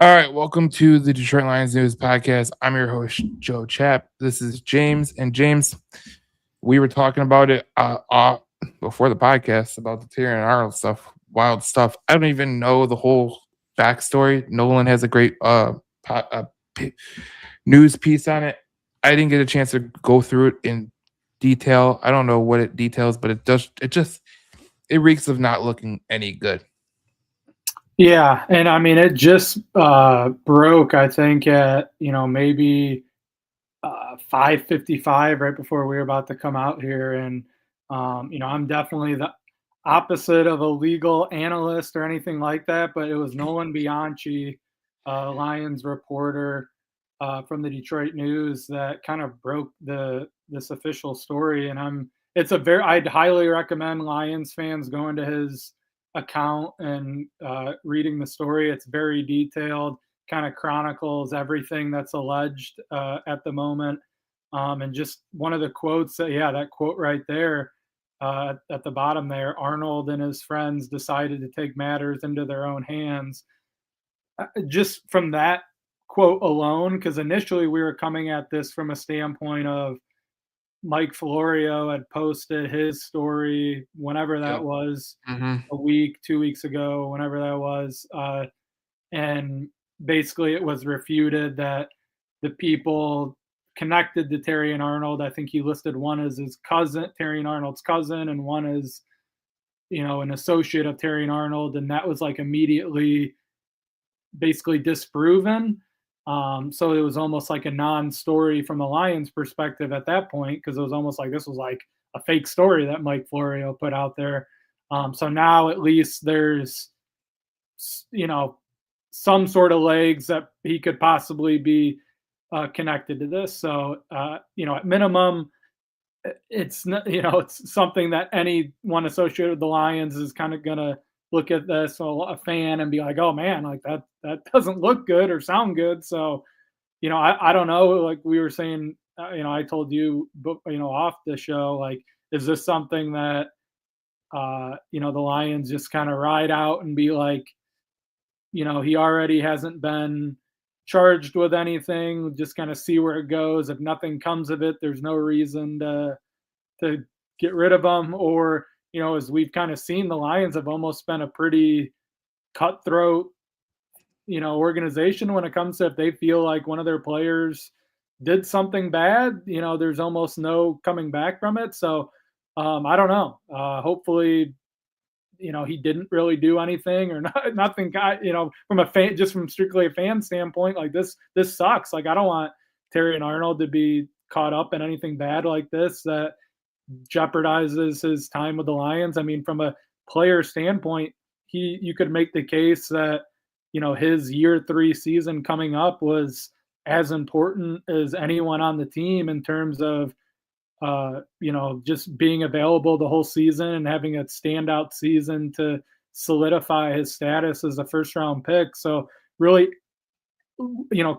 All right, welcome to the Detroit Lions News Podcast. I'm your host, Joe Chap. This is James. And James, we were talking about it before the podcast about the Terry and Arnold stuff, wild stuff. I don't even know the whole backstory. Nolan has a great p- news piece on it. I didn't get a chance to go through it in detail. I don't know what it details, but it reeks of not looking any good. Yeah, and I mean it just broke. I think at maybe 5:55 right before we were about to come out here, and I'm definitely the opposite of a legal analyst or anything like that. But it was Nolan Bianchi, Lions reporter from the Detroit News, that kind of broke this official story. And I'd highly recommend Lions fans going to his account and reading the story. It's very detailed, kind of chronicles everything that's alleged at the moment. And just one of the quotes, that quote right there at the bottom there: Arnold and his friends decided to take matters into their own hands. Just from that quote alone, because initially we were coming at this from a standpoint of Mike Florio had posted his story whenever that Yep. was, hmm a week, 2 weeks ago, whenever that was. And basically it was refuted that the people connected to Terry and Arnold, I think he listed one as his cousin, Terry and Arnold's cousin, and one as, an associate of Terry and Arnold. And that was like immediately basically disproven. So it was almost like a non-story from the Lions' perspective at that point, because it was almost like this was like a fake story that Mike Florio put out there. So now at least there's, you know, some sort of legs that he could possibly be connected to this. So, at minimum, it's not, it's something that anyone associated with the Lions is kind of gonna look at this, a fan, and be like, "Oh man, like that doesn't look good or sound good." So, I don't know. Like we were saying, I told you, off the show, like, is this something that the Lions just kind of ride out and be like, he already hasn't been charged with anything, just kind of see where it goes. If nothing comes of it, there's no reason to get rid of them. Or, as we've kind of seen, the Lions have almost been a pretty cutthroat, organization when it comes to, if they feel like one of their players did something bad, there's almost no coming back from it. So I don't know. Hopefully, he didn't really do anything, or not, nothing. From a fan, just from strictly a fan standpoint, like this sucks. Like I don't want Terry and Arnold to be caught up in anything bad like this that jeopardizes his time with the Lions. I mean, from a player standpoint, you could make the case that his year 3 season coming up was as important as anyone on the team in terms of just being available the whole season and having a standout season to solidify his status as a first round pick. So really,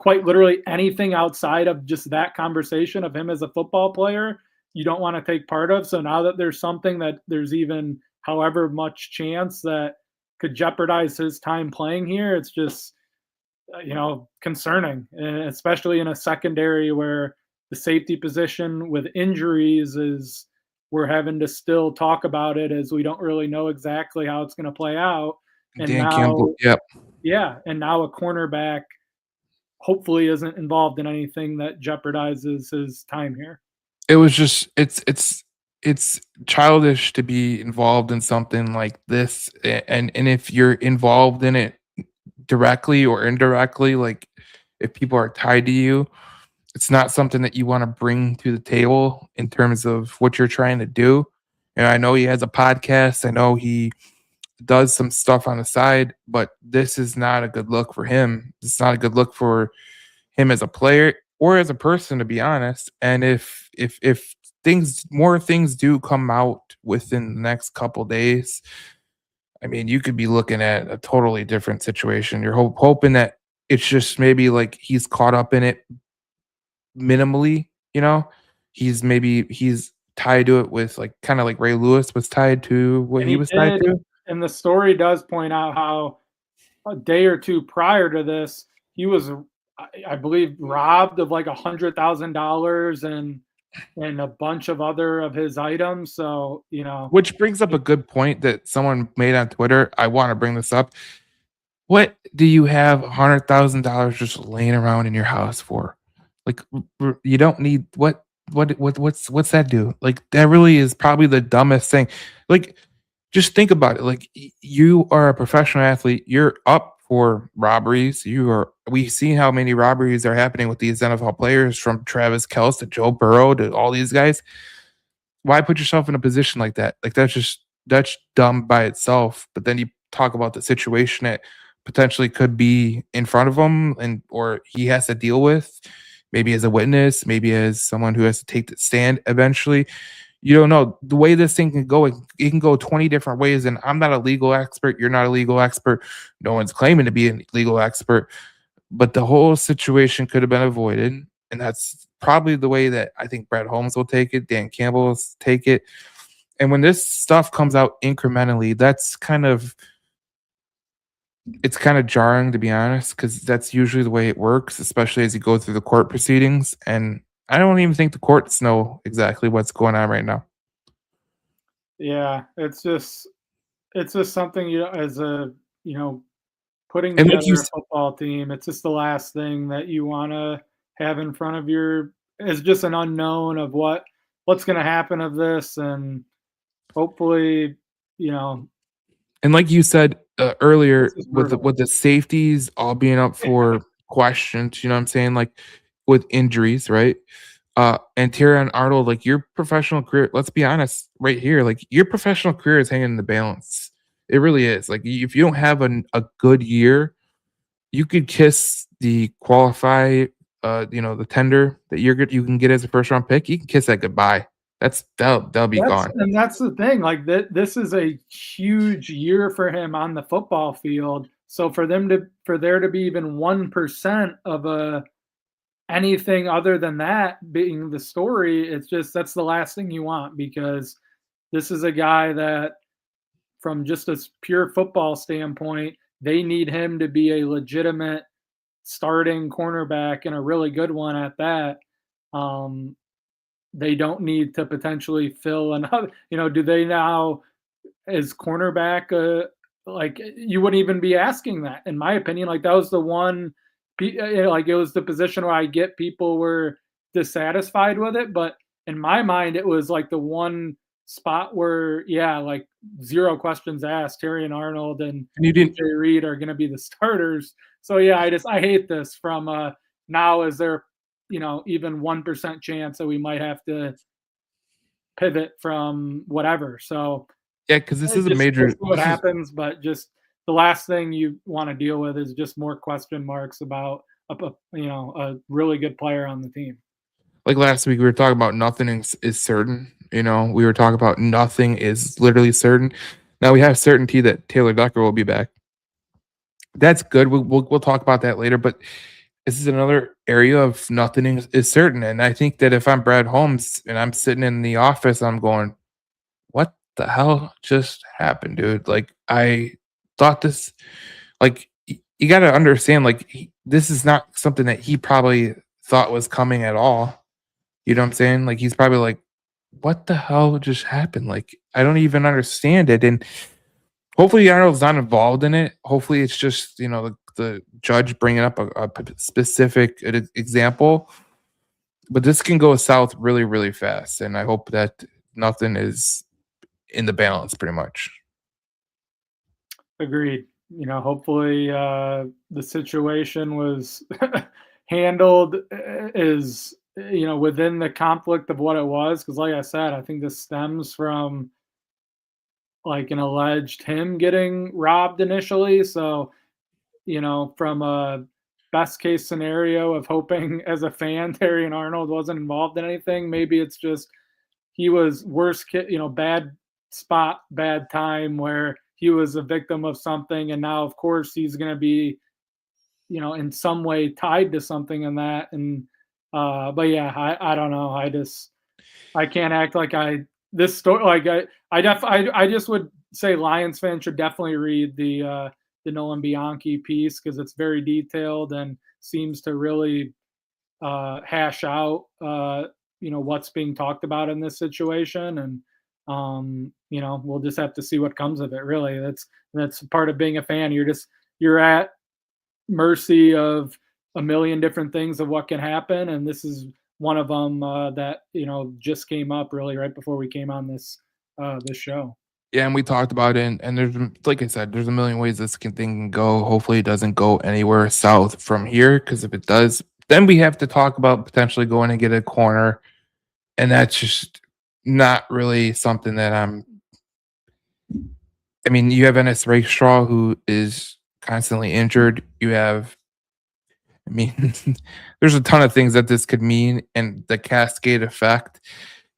quite literally anything outside of just that conversation of him as a football player, you don't want to take part of. So now that there's something that there's even however much chance that could jeopardize his time playing here, it's just, concerning, especially in a secondary where the safety position with injuries is, we're having to still talk about it as we don't really know exactly how it's going to play out. And Dan Campbell. now, Yep. yeah, and now a cornerback hopefully isn't involved in anything that jeopardizes his time here. It was just it's childish to be involved in something like this, and if you're involved in it directly or indirectly, like if people are tied to you, it's not something that you want to bring to the table in terms of what you're trying to do. And I know he has a podcast. I know he does some stuff on the side, but this is not a good look for him. It's not a good look for him as a player or as a person, to be honest. And if more things do come out within the next couple days, I mean, you could be looking at a totally different situation. You're hoping that it's just maybe like he's caught up in it minimally, you know? He's tied to it with like kind of like Ray Lewis was tied to what And he he was tied did, to. and the story does point out how a day or two prior to this, he was, I believe, robbed of like $100,000 and a bunch of other of his items. So, Which brings up a good point that someone made on Twitter. I wanna bring this up. What do you have $100,000 just laying around in your house for? Like, you don't need what's that do? Like, that really is probably the dumbest thing. Like, just think about it. Like, you are a professional athlete. You're up for robberies. We've seen how many robberies are happening with these NFL players, from Travis Kelce to Joe Burrow to all these guys. Why put yourself in a position like that? Like, that's dumb by itself. But then you talk about the situation that potentially could be in front of him, and or he has to deal with, maybe as a witness, maybe as someone who has to take the stand eventually. You don't know the way this thing can go. It can go 20 different ways. And I'm not a legal expert. You're not a legal expert. No one's claiming to be a legal expert. But the whole situation could have been avoided. And that's probably the way that I think Brett Holmes will take it. Dan Campbell will take it. And when this stuff comes out incrementally, it's kind of jarring, to be honest, because that's usually the way it works, especially as you go through the court proceedings. And I don't even think the courts know exactly what's going on right now. yeah, it's just something, as a, putting And like you together a football team, it's just the last thing that you want to have in front of your, is just an unknown of what's going to happen of this. And hopefully, you know, And like you said this earlier, is with brutal. the safeties all being up for questions, you know what I'm saying? Like, with injuries, right? And Terrion Arnold, like, your professional career, let's be honest, right here, like, your professional career is hanging in the balance. It really is. Like, if you don't have a good year, you could kiss the the tender that you can get as a first round pick. You can kiss that goodbye. That'll be gone. That's the thing. Like, this is a huge year for him on the football field. So for there to be even 1% of a anything other than that being the story, it's just, that's the last thing you want, because this is a guy that, from just a pure football standpoint, they need him to be a legitimate starting cornerback, and a really good one at that. Um, they don't need to potentially fill another. Do they now, as cornerback? Like, you wouldn't even be asking that, in my opinion. Like, that was the one, like, it was the position where I get people were dissatisfied with it, but in my mind, it was like the one spot where, yeah, like, zero questions asked. Terry and Arnold and And you didn't. DJ Reed are going to be the starters. So yeah, I hate this. From now, is there, even 1% chance that we might have to pivot from whatever? So Yeah, because this is a just major. we'll see what This is happens, but just the last thing you want to deal with is just more question marks about a really good player on the team. like last week. We were talking about nothing is certain. We were talking about nothing is literally certain. Now we have certainty that Taylor Decker will be back. That's good. We'll talk about that later. But this is another area of nothing is certain. And I think that if I'm Brad Holmes and I'm sitting in the office, I'm going, what the hell just happened, dude? Like, I thought this, like, you got to understand, like, this is not something that he probably thought was coming at all. You know what I'm saying? Like, he's probably like, what the hell just happened? Like, I don't even understand it. And hopefully Arnold's not involved in it. Hopefully it's just, the judge bringing up a specific example. But this can go south really, really fast. And I hope that nothing is in the balance, pretty much. Agreed. Hopefully the situation was handled is, within the conflict of what it was. Because, like I said, I think this stems from, like, an alleged him getting robbed initially. So, from a best case scenario of hoping as a fan Terry and Arnold wasn't involved in anything, maybe it's just he was bad spot, bad time, where he was a victim of something, and now, of course, he's going to be, in some way tied to something in that. And but yeah, I don't know. I can't act like this story, like I just would say Lions fans should definitely read the Nolan Bianchi piece because it's very detailed and seems to really hash out what's being talked about in this situation. And we'll just have to see what comes of it. Really, that's part of being a fan. You're at mercy of a million different things of what can happen, and this is one of them that just came up really right before we came on this show. Yeah, and we talked about it, and there's like I said, there's a million ways thing can go. Hopefully, it doesn't go anywhere south from here, because if it does, then we have to talk about potentially going and get a corner, and that's just not really something that I'm. I mean, you have Ennis Rakestraw, who is constantly injured. You have, I mean, there's a ton of things that this could mean, and the cascade effect,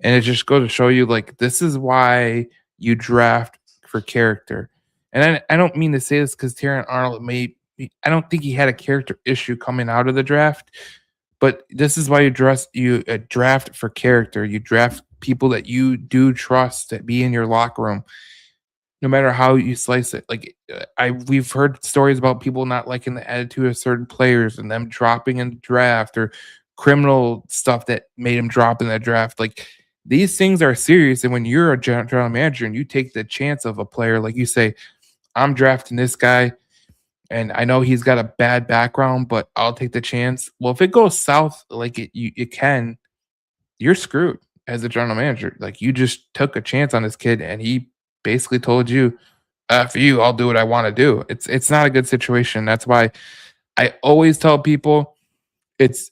and it just goes to show you, like, this is why you draft for character. And I don't mean to say this because Terran Arnold I don't think he had a character issue coming out of the draft, but this is why you draft for character. You draft people that you do trust to be in your locker room, no matter how you slice it. Like, we've heard stories about people not liking the attitude of certain players and them dropping in the draft, or criminal stuff that made him drop in the draft. Like, these things are serious, and when you're a general manager and you take the chance of a player, like you say, I'm drafting this guy, and I know he's got a bad background, but I'll take the chance. Well, if it goes south, like it can, you're screwed as a general manager. Like, you just took a chance on this kid, and he basically told you, for you, I'll do what I want to do. It's not a good situation. That's why I always tell people it's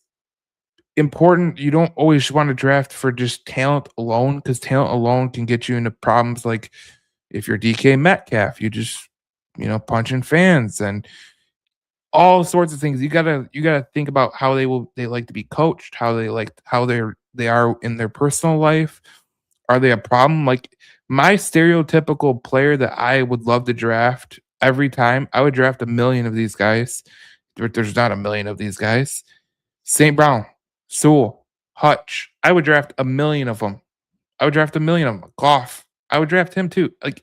important. You don't always want to draft for just talent alone, because talent alone can get you into problems. Like, if you're DK Metcalf, you just punching fans and all sorts of things. You gotta think about how they like to be coached, how they are in their personal life. Are they a problem? Like, my stereotypical player that I would love to draft every time, I would draft a million of these guys. There's not a million of these guys. St. Brown, Sewell, Hutch. I would draft a million of them. I would draft a million of them. Goff. I would draft him too. Like,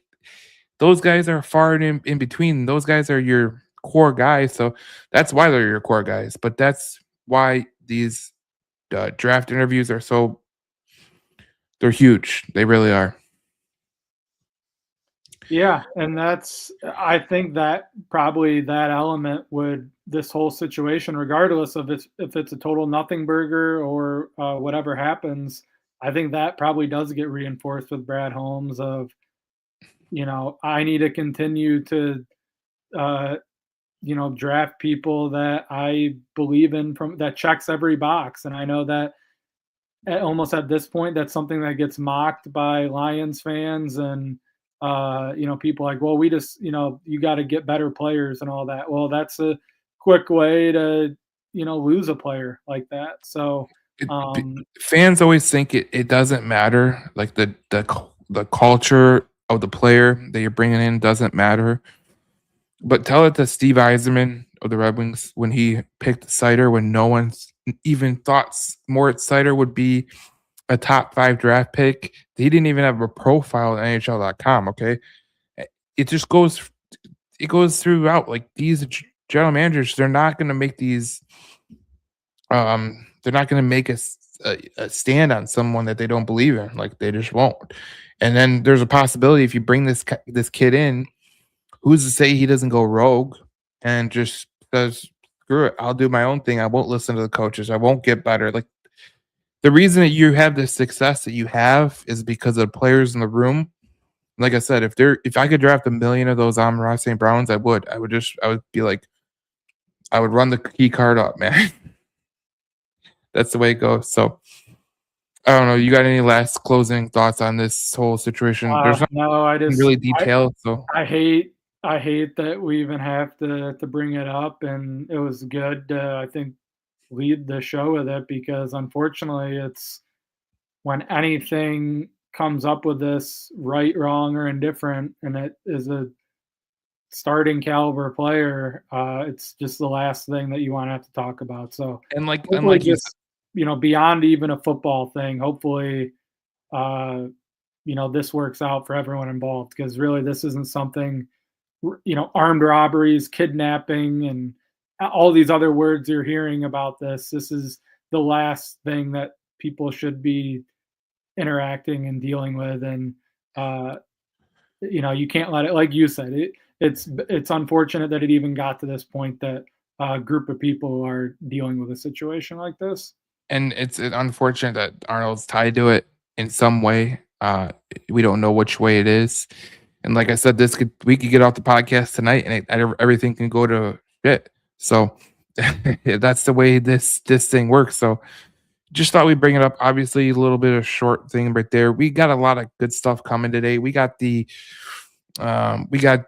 those guys are far in between. Those guys are your core guys. So that's why they're your core guys. But that's why these draft interviews are they're huge. They really are. Yeah, and I think that probably that element would this whole situation, regardless of if it's a total nothing burger or whatever happens, I think that probably does get reinforced with Brad Holmes of, I need to continue to, uh, draft people that I believe in from that checks every box. And I know that almost at this point, that's something that gets mocked by Lions fans and people like, well, we just, you got to get better players and all that. Well, that's a quick way to, lose a player like that. So, It, fans always think it doesn't matter. Like, the culture of the player that you're bringing in doesn't matter. But tell it to Steve Eiserman of the Red Wings when he picked Seider, when no one's even thought Moritz Seider would be a top 5 draft pick. He didn't even have a profile on NHL.com. Okay, it just goes throughout. Like, these general managers, they're not going to make these. They're not going to make a stand on someone that they don't believe in. Like, they just won't. And then there's a possibility, if you bring this kid in, who's to say he doesn't go rogue and just says, screw it, I'll do my own thing. I won't listen to the coaches. I won't get better. Like, the reason that you have the success that you have is because of the players in the room. Like I said, if I could draft a million of those Amon-Ra St. Browns, I would. I would be like, I would run the key card up, man. That's the way it goes. So, I don't know. You got any last closing thoughts on this whole situation? There's not no, really detailed. So I hate that we even have to bring it up, and it was good to, I think, lead the show with it because unfortunately, it's when anything comes up with this right, wrong, or indifferent, and it is a starting caliber player, it's just the last thing that you want to have to talk about. So and hopefully, like you just beyond even a football thing, hopefully, this works out for everyone involved because really, this isn't something armed robberies, kidnapping, and all these other words you're hearing about this. This is the last thing that people should be interacting and dealing with. And uh, you can't let it, like you said, it's unfortunate that it even got to this point that a group of people are dealing with a situation like this. And it's unfortunate that Arnold's tied to it in some way. We don't know which way it is. And like I said, we could get off the podcast tonight, and everything can go to shit. So that's the way this thing works. So just thought we'd bring it up. Obviously, a little bit of short thing right there. We got a lot of good stuff coming today. We got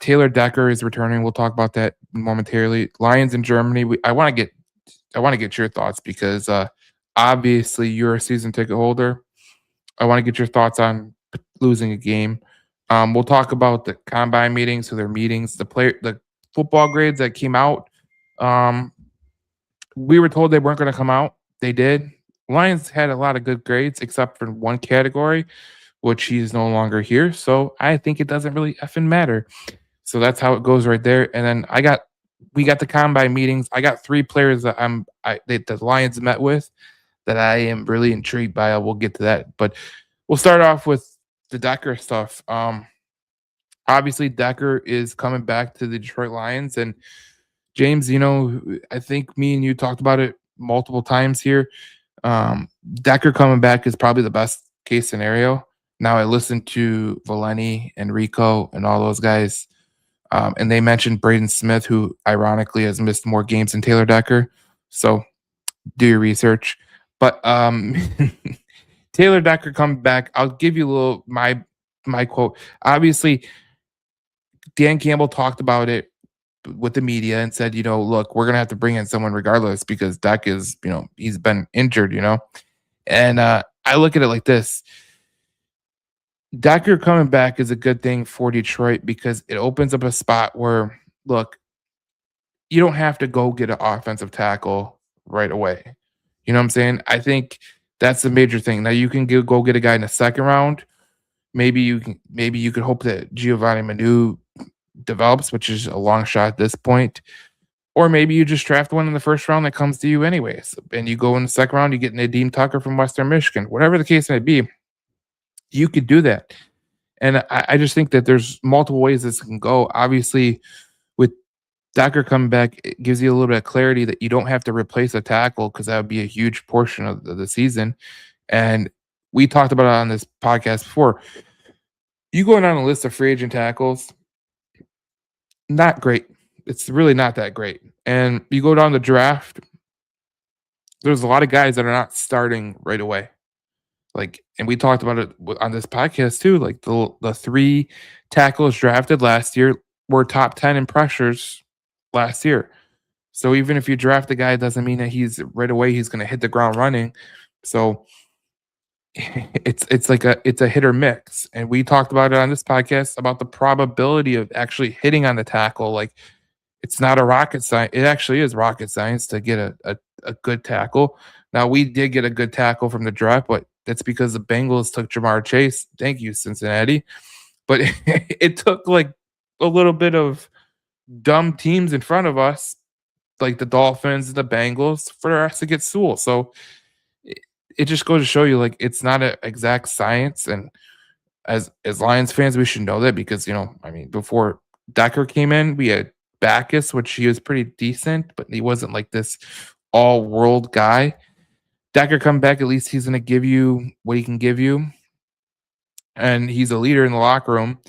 Taylor Decker is returning. We'll talk about that momentarily. Lions in Germany. I want to get your thoughts because obviously you're a season ticket holder. I want to get your thoughts on losing a game. We'll talk about the combine meetings, so their meetings, the football grades that came out. Um, we were told they weren't going to come out. They did. Lions had a lot of good grades, except for one category, which he's no longer here. So I think it doesn't really effing matter. So that's how it goes right there. And then we got the combine meetings. I got 3 players that the Lions met with that I am really intrigued by. We'll get to that, but we'll start off with the Decker stuff. Obviously Decker is coming back to the Detroit Lions, and James, I think me and you talked about it multiple times here. Decker coming back is probably the best case scenario. Now I listened to Valeni and Rico and all those guys, and they mentioned Braden Smith, who ironically has missed more games than Taylor Decker. So do your research. But Taylor Decker coming back. I'll give you a little my quote. Obviously, Dan Campbell talked about it with the media and said, look, we're gonna have to bring in someone regardless because Deck is, he's been injured, And I look at it like this. Decker coming back is a good thing for Detroit because it opens up a spot where, look, you don't have to go get an offensive tackle right away. You know what I'm saying? I think that's the major thing. Now you can go get a guy in the second round. Maybe you could hope that Giovanni Manu develops, which is a long shot at this point. Or maybe you just draft one in the first round that comes to you anyways. And you go in the second round, you get Nadeem Tucker from Western Michigan. Whatever the case may be, you could do that. And I just think that there's multiple ways this can go. Obviously, with Decker coming back, it gives you a little bit of clarity that you don't have to replace a tackle because that would be a huge portion of the season. And we talked about it on this podcast before. You going on a list of free agent tackles, not great. It's really not that great. And you go down the draft, there's a lot of guys that are not starting right away. And we talked about it on this podcast too. Like the 3 tackles drafted last year were top 10 in pressures last year. So even if you draft a guy, it doesn't mean that he's right away he's going to hit the ground running. So it's a hit or mix. And we talked about it on this podcast about the probability of actually hitting on the tackle. Like it's not a rocket science. It actually is rocket science to get a good tackle. Now we did get a good tackle from the draft, but that's because the Bengals took Jamar Chase. Thank you, Cincinnati. But it took like a little bit of dumb teams in front of us, like the Dolphins and the Bengals, for us to get Sewell. So it just goes to show you, like, it's not an exact science. And as Lions fans, we should know that because, before Decker came in, we had Backus, which he was pretty decent, but he wasn't like this all-world guy. Decker come back, at least he's going to give you what he can give you. And he's a leader in the locker room.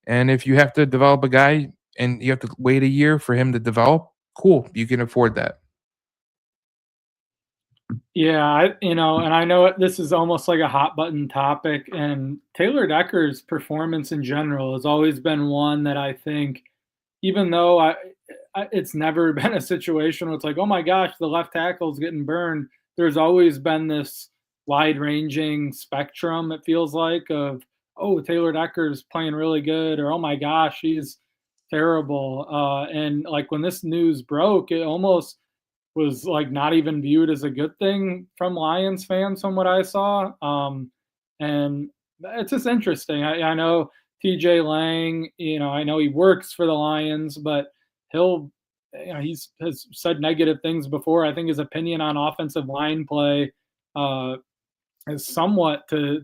And if you have to develop a guy and you have to wait a year for him to develop, cool, you can afford that. Yeah, and I know this is almost like a hot button topic, and Taylor Decker's performance in general has always been one that I think, even though it's never been a situation where it's like, oh my gosh, the left tackle's getting burned. There's always been this wide-ranging spectrum, it feels like, of, oh, Taylor Decker's playing really good, or oh my gosh, he's terrible. And like when this news broke, it almost was like not even viewed as a good thing from Lions fans from what I saw. And it's just interesting. I know TJ Lang, I know he works for the Lions, but he'll, he's has said negative things before. I think his opinion on offensive line play uh, is somewhat to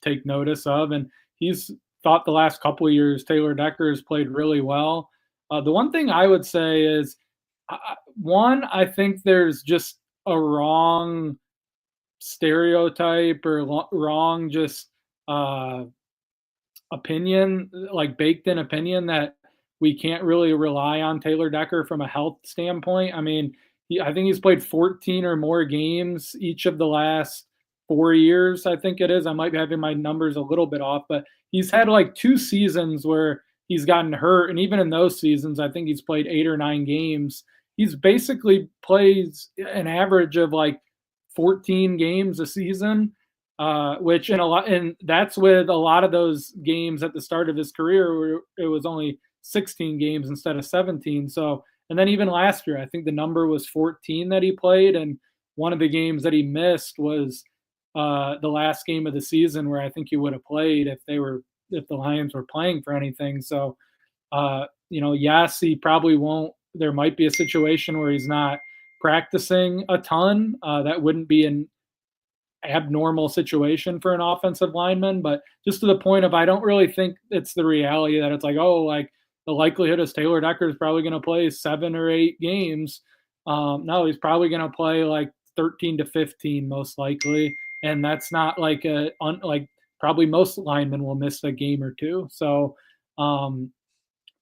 take notice of, and he's thought the last couple of years Taylor Decker has played really well. The one thing I would say is, one, I think there's just a wrong stereotype or wrong just uh, opinion, like baked in opinion that we can't really rely on Taylor Decker from a health standpoint. I mean, I think he's played 14 or more games each of the last 4 years. I think it is. I might be having my numbers a little bit off, but he's had like 2 seasons where he's gotten hurt, and even in those seasons, I think he's played 8 or 9 games. He's basically plays an average of like 14 games a season, which in a lot, and that's with a lot of those games at the start of his career where it was only 16 games instead of 17. So, and then even last year, I think the number was 14 that he played, and one of the games that he missed was the last game of the season where I think he would have played if the Lions were playing for anything. So, yes, he probably won't. There might be a situation where he's not practicing a ton. That wouldn't be an abnormal situation for an offensive lineman, but just to the point of I don't really think it's the reality that it's like, oh, like the likelihood is Taylor Decker is probably going to play 7 or 8 games. No, he's probably going to play like 13 to 15 most likely, and that's not like like probably most linemen will miss a game or two. So um,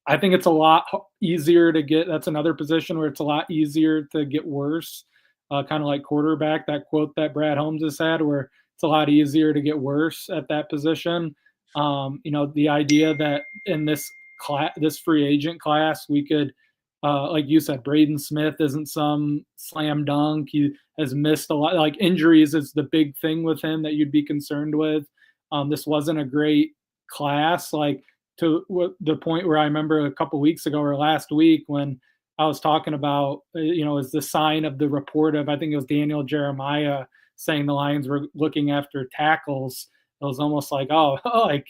I think it's a lot easier to get. That's another position where it's a lot easier to get worse, kind of like quarterback. That quote that Brad Holmes has had, where it's a lot easier to get worse at that position. The idea that in this free agent class, we could, like you said, Braden Smith isn't some slam dunk. He has missed a lot. Like injuries is the big thing with him that you'd be concerned with. This wasn't a great class. Like to the point where I remember a couple weeks ago or last week when I was talking about, is the sign of the report of, I think it was Daniel Jeremiah saying the Lions were looking after tackles. It was almost like, oh, like,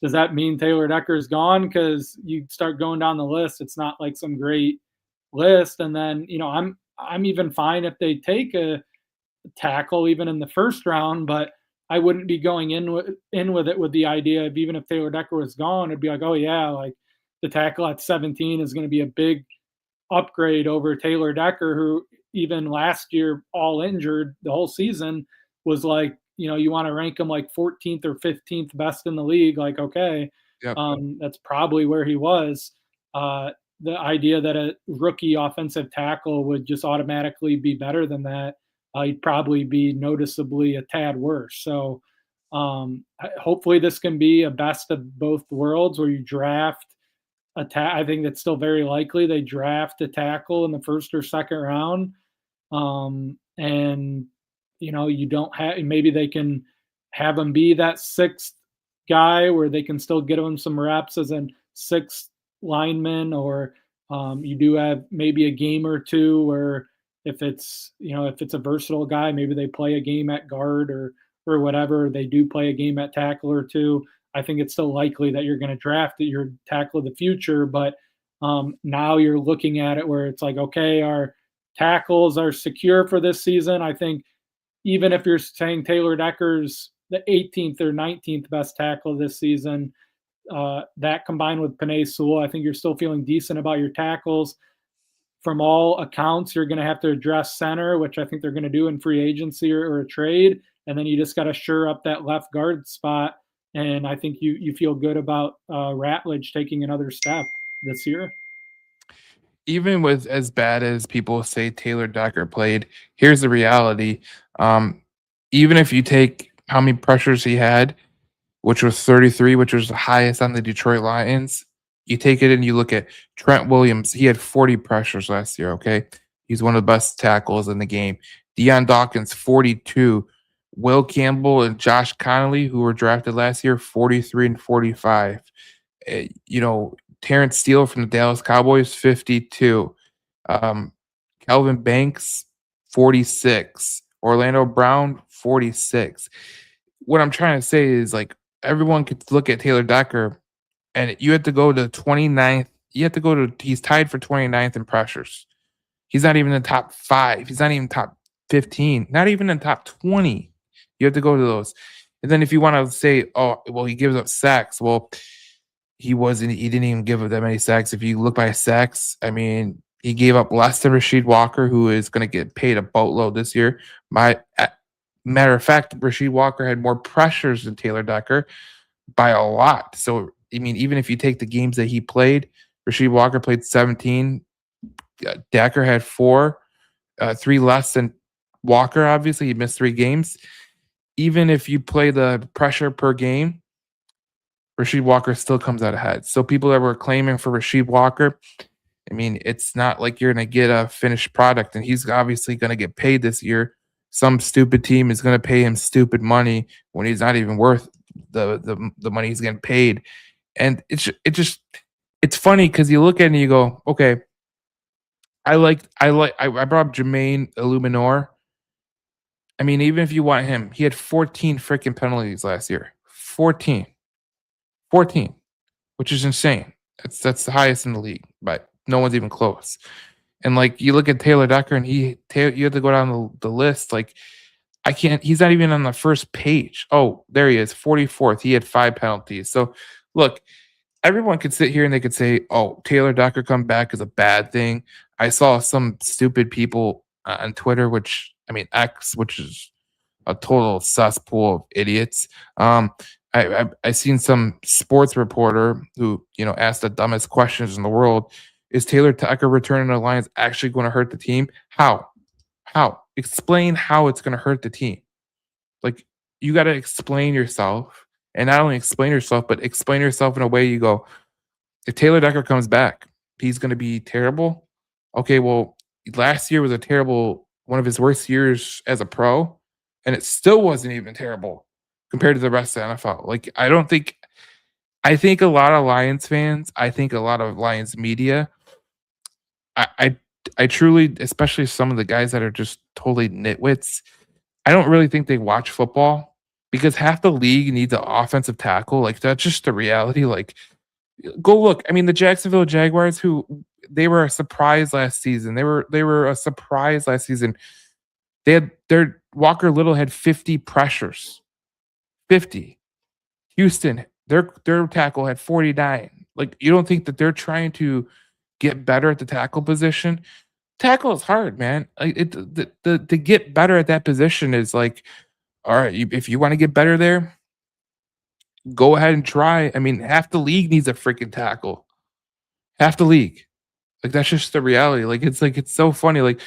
does that mean Taylor Decker's gone? Because you start going down the list, it's not like some great list. And then, I'm even fine if they take a tackle even in the first round, but I wouldn't be going in with it with the idea of, even if Taylor Decker was gone, it'd be like, oh yeah, like the tackle at 17 is going to be a big upgrade over Taylor Decker, who even last year, all injured the whole season, was like, you want to rank him like 14th or 15th best in the league. Like, okay, Yep. that's probably where he was. The idea that a rookie offensive tackle would just automatically be better than that, he'd probably be noticeably a tad worse. So, hopefully, this can be a best of both worlds where you draft I think that's still very likely they draft a tackle in the first or second round. And you don't have, maybe they can have him be that sixth guy where they can still get him some reps as a sixth lineman, or you do have maybe a game or two where if it's a versatile guy, maybe they play a game at guard or whatever, they do play a game at tackle or two. I think it's still likely that you're going to draft your tackle of the future, but now you're looking at it where it's like, okay, our tackles are secure for this season. I think even if you're saying Taylor Decker's the 18th or 19th best tackle this season, that combined with Penei Sewell, I think you're still feeling decent about your tackles. From all accounts, you're going to have to address center, which I think they're going to do in free agency or a trade. And then you just got to shore up that left guard spot. And I think you feel good about Ratledge taking another step this year. Even with as bad as people say Taylor Decker played, here's the reality. Um, Even if you take how many pressures he had, which was 33, which was the highest on the Detroit Lions, you take it and you look at Trent Williams. He had 40 pressures last year. Okay. He's one of the best tackles in the game. Deion Dawkins, 42. Will Campbell and Josh Connolly, who were drafted last year, 43 and 45. Terrence Steele from the Dallas Cowboys, 52. Um, Kelvin Banks, 46. Orlando Brown, 46. What I'm trying to say is like everyone could look at Taylor Decker and you have to go to 29th. You have to go to he's tied for 29th in pressures. He's not even in the top 5. He's not even top 15, not even in top 20. You have to go to those. And then if you want to say, "Oh, well, he gives up sacks." Well, he didn't even give up that many sacks. If you look by sacks, I mean, he gave up less than Rasheed Walker, who is going to get paid a boatload this year. Matter of fact, Rasheed Walker had more pressures than Taylor Decker by a lot. So, I mean, even if you take the games that he played, Rasheed Walker played 17. Decker had 4, 3 less than Walker. Obviously, he missed 3 games. Even if you play the pressure per game, Rasheed Walker still comes out ahead. So people that were claiming for Rasheed Walker, I mean, it's not like you're going to get a finished product, and he's obviously going to get paid this year. Some stupid team is going to pay him stupid money when he's not even worth the money he's getting paid. And it's funny because you look at it and you go, okay, I brought up Jermaine Illuminor. I mean, even if you want him, he had 14 freaking penalties last year. 14. 14, which is insane. That's the highest in the league, but no one's even close. And like you look at Taylor Decker, and you have to go down the list. Like I can't. He's not even on the first page. Oh, there he is, 44th. He had 5 penalties. So look, everyone could sit here and they could say, "Oh, Taylor Decker come back is a bad thing." I saw some stupid people on Twitter, which I mean X, which is a total cesspool of idiots. I seen some sports reporter who asked the dumbest questions in the world. Is Taylor Decker returning to the Lions actually going to hurt the team? How? How? Explain how it's going to hurt the team. Like you got to explain yourself, and not only explain yourself, but explain yourself in a way you go, if Taylor Decker comes back, he's going to be terrible. Okay, well, last year was a terrible, one of his worst years as a pro, and it still wasn't even terrible compared to the rest of the NFL. Like, I think a lot of Lions fans, I think a lot of Lions media, I, I, I truly, especially some of the guys that are just totally nitwits, I don't really think they watch football because half the league needs an offensive tackle. Like, that's just the reality. Like, go look. I mean, the Jacksonville Jaguars, who they were a surprise last season. They were a surprise last season. They had their Walker Little had 50 pressures. 50. Houston, their tackle had 49. Like, you don't think that they're trying to get better at the tackle position? Tackle is hard, man. Like to get better at that position is like, all right, if you want to get better there, go ahead and try. I mean, half the league needs a freaking tackle. Half the league. Like that's just the reality. Like it's so funny. Like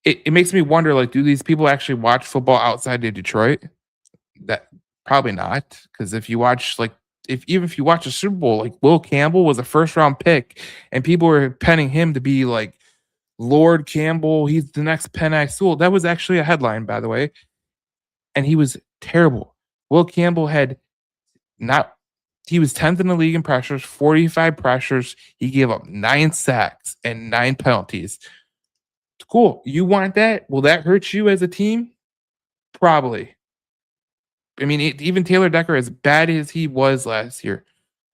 it makes me wonder, like, do these people actually watch football outside of Detroit? That probably not. Because if you watch if you watch a Super Bowl, like Will Campbell was a first round pick, and people were penning him to be like Lord Campbell, he's the next Penei Sewell. That was actually a headline, by the way. And he was terrible. Will Campbell had not he was 10th in the league in pressures, 45 pressures. He gave up 9 sacks and 9 penalties. Cool. You want that? Will that hurt you as a team? Probably. I mean, even Taylor Decker, as bad as he was last year,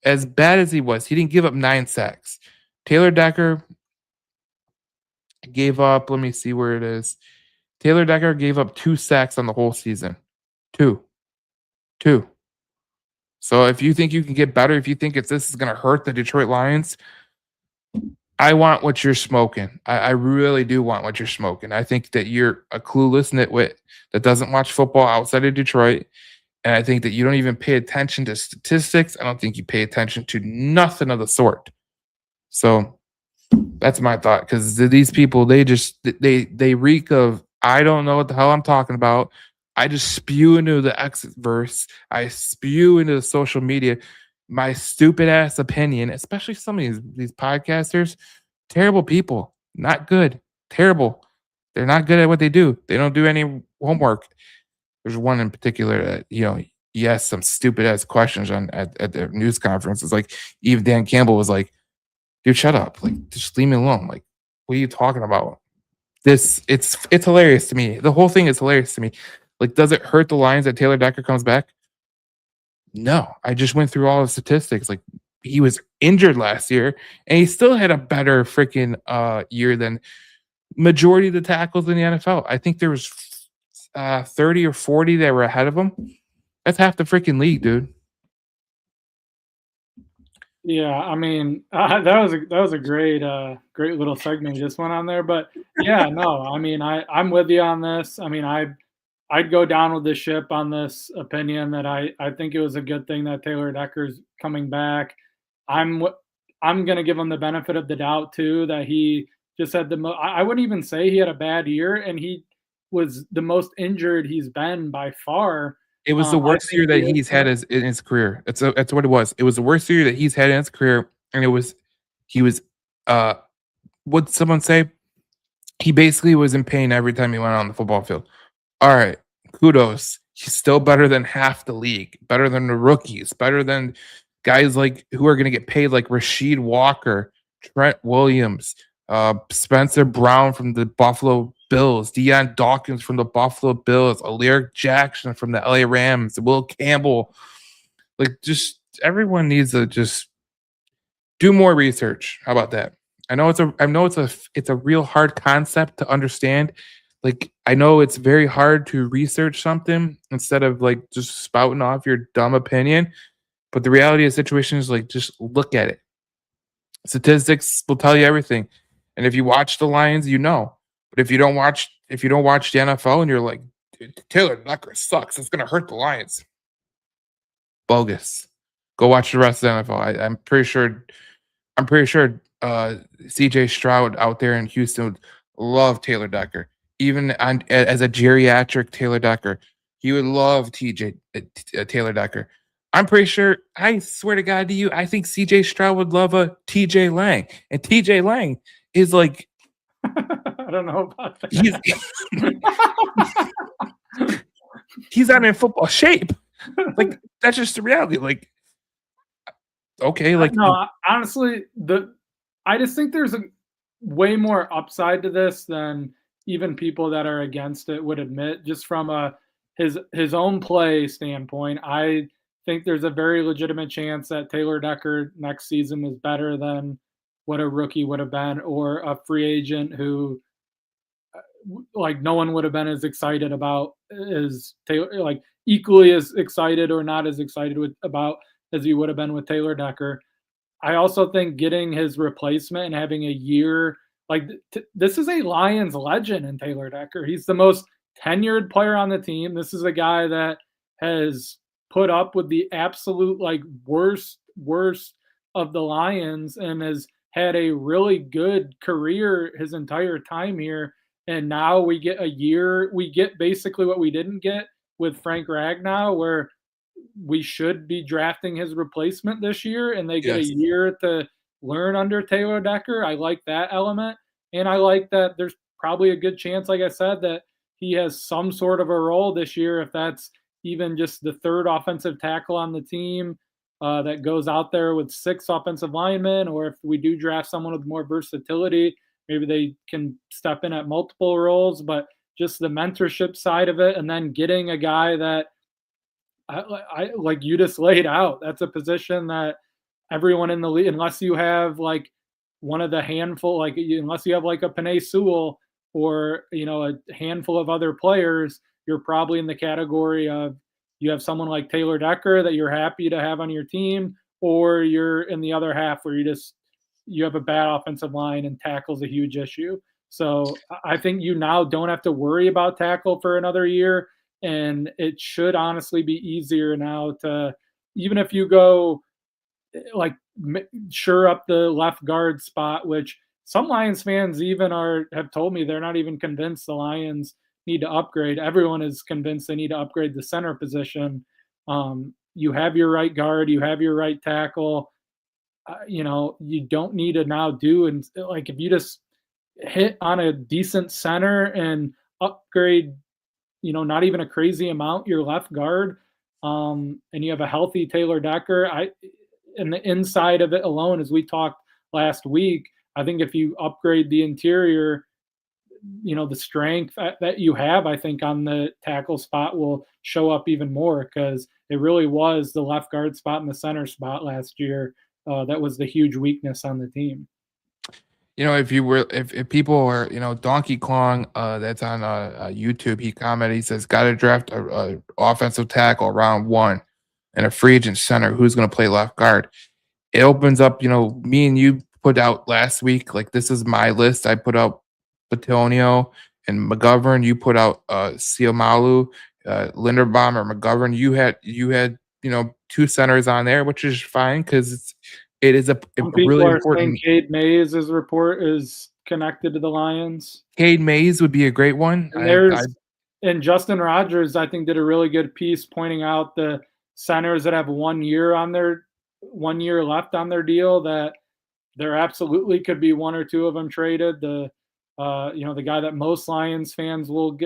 as bad as he was, he didn't give up 9 sacks. Taylor Decker gave up, let me see where it is. Taylor Decker gave up 2 sacks on the whole season. 2. 2. So if you think you can get better, if you think this is going to hurt the Detroit Lions, I want what you're smoking. I really do want what you're smoking. I think that you're a clueless nitwit that doesn't watch football outside of Detroit. And I think that you don't even pay attention to statistics. I don't think you pay attention to nothing of the sort. So that's my thought. Because these people, they reek of, I don't know what the hell I'm talking about. I just spew into the X verse. I spew into the social media my stupid ass opinion, especially some of these podcasters. Terrible people, not good, terrible. They're not good at what they do. They don't do any homework. There's one in particular that he asked some stupid ass questions at the news conference. It's like even Dan Campbell was like, "Dude, shut up! Like, just leave me alone. Like, what are you talking about?" It's hilarious to me. The whole thing is hilarious to me. Like, does it hurt the Lions that Taylor Decker comes back? No, I just went through all the statistics. Like he was injured last year, and he still had a better freaking year than majority of the tackles in the NFL. I think there was 30 or 40 that were ahead of him. That's half the freaking league, dude. Yeah, I mean, that was a great little segment you just went on there. But yeah, no, I mean, I'm with you on this. I mean, I'd go down with the ship on this opinion that I think it was a good thing that Taylor Decker's coming back. I'm w- I'm gonna give him the benefit of the doubt too that he just had I wouldn't even say he had a bad year, and he was the most injured he's been by far. It was the I worst think year he that is he's had gonna. in his career. That's what it was. It was the worst year that he's had in his career, and it was he was uh what someone say? He basically was in pain every time he went on the football field. All right, kudos. He's still better than half the league, better than the rookies, better than guys like who are going to get paid like Rasheed Walker, Trent Williams, Spencer Brown from the Buffalo Bills, Deion Dawkins from the Buffalo Bills, Alaric Jackson from the LA Rams, Will Campbell. Like, just everyone needs to just do more research. How about that? It's a real hard concept to understand. Like I know it's very hard to research something instead of like just spouting off your dumb opinion. But the reality of the situation is like just look at it. Statistics will tell you everything. And if you watch the Lions, you know. But if you don't watch the NFL and you're like, "Dude, Taylor Decker sucks, it's gonna hurt the Lions." Bogus. Go watch the rest of the NFL. I'm pretty sure CJ Stroud out there in Houston would love Taylor Decker. Even as a geriatric Taylor Decker, he would love Taylor Decker. I'm pretty sure, I swear to God to you, I think CJ Stroud would love a TJ Lang. And TJ Lang is like, I don't know about he's that. he's not in football shape. Like, that's just the reality. Like, okay, like No, honestly, I just think there's a way more upside to this than even people that are against it would admit. Just from a his own play standpoint, I think there's a very legitimate chance that Taylor Decker next season is better than what a rookie would have been, or a free agent who like no one would have been as excited about as Taylor, like equally as excited or not as excited about as he would have been with Taylor Decker. I also think getting his replacement and having a year like this is a Lions legend in Taylor Decker. He's the most tenured player on the team. This is a guy that has put up with the absolute like worst of the Lions and has had a really good career his entire time here. And now we get a year. We get basically what we didn't get with Frank Ragnow, where we should be drafting his replacement this year, and they get a yes. year to learn under Taylor Decker. I like that element, and I like that there's probably a good chance, like I said, that he has some sort of a role this year, if that's even just the third offensive tackle on the team that goes out there with 6 offensive linemen, or if we do draft someone with more versatility, maybe they can step in at multiple roles. But just the mentorship side of it, and then getting a guy that I like you just laid out. That's a position that everyone in the league, unless you have like one of the handful, like unless you have like a Panay Sewell or a handful of other players, you're probably in the category of you have someone like Taylor Decker that you're happy to have on your team, or you're in the other half where you have a bad offensive line and tackle's a huge issue. So I think you now don't have to worry about tackle for another year, and it should honestly be easier now to, even if you go like sure up the left guard spot, which some Lions fans even have told me they're not even convinced the Lions need to upgrade. Everyone is convinced they need to upgrade the center position. You have your right guard, you have your right tackle. You don't need to now do, and like if you just hit on a decent center and upgrade, not even a crazy amount, your left guard, and you have a healthy Taylor Decker. And the inside of it alone, as we talked last week, I think if you upgrade the interior, the strength that you have, I think, on the tackle spot will show up even more because it really was the left guard spot and the center spot last year that was the huge weakness on the team. If you were if people are, Donkey Kong, that's on YouTube, he commented, he says, "Gotta draft a offensive tackle round one and a free agent center who's gonna play left guard." It opens up, me and you put out last week, like, this is my list. I put out Batonio and McGovern. You put out Siamalu, Linderbaum or McGovern. You had, 2 centers on there, which is fine because it is a Some really people are saying important. Cade Mays is connected to the Lions. Cade Mays would be a great one. And Justin Rogers, I think, did a really good piece pointing out the centers that have 1 year left on their deal that there absolutely could be one or two of them traded. The guy that most Lions fans will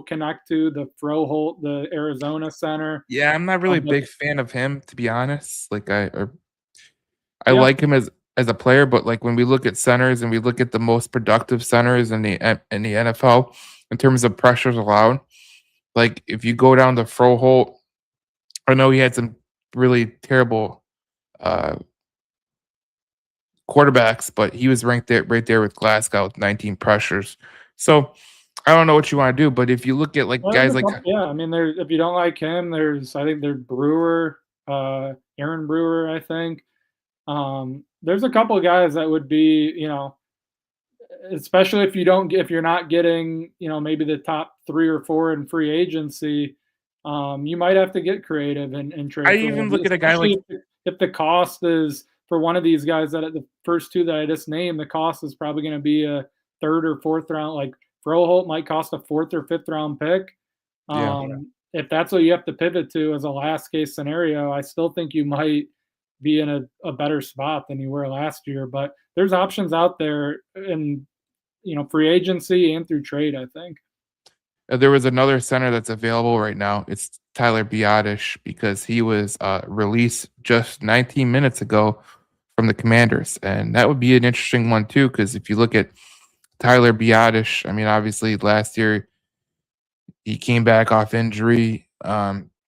connect to, the Froholt, the Arizona center. Yeah, I'm not really a But big fan of him, to be honest. Like, I yeah, like him as a player, but, like, when we look at centers and we look at the most productive centers in the NFL in terms of pressures allowed, like, if you go down to Froholt, I know he had some really terrible, uh, quarterbacks, but he was ranked there right there with Glasgow with 19 pressures. So, I don't know what you wanna do, but if you look at, like, well, guys like yeah. I mean, if you don't like him, I think there's Brewer, Aaron Brewer. I think there's a couple of guys that would be, especially if you're not getting, maybe the top 3 or 4 in free agency, you might have to get creative and I trade for even one, look at a guy like especially if the cost is for one of these guys that the first 2 that I just named, the cost is probably going to be a third or fourth round. Like Froholt might cost a fourth or fifth round pick. yeah. If that's what you have to pivot to as a last case scenario, I still think you might be in a better spot than you were last year. But there's options out there in free agency and through trade, I think. There was another center that's available right now. It's Tyler Biadasz because he was, released just 19 minutes ago from the Commanders, and that would be an interesting one too. Because if you look at Tyler Biadasz, I mean, obviously last year he came back off injury,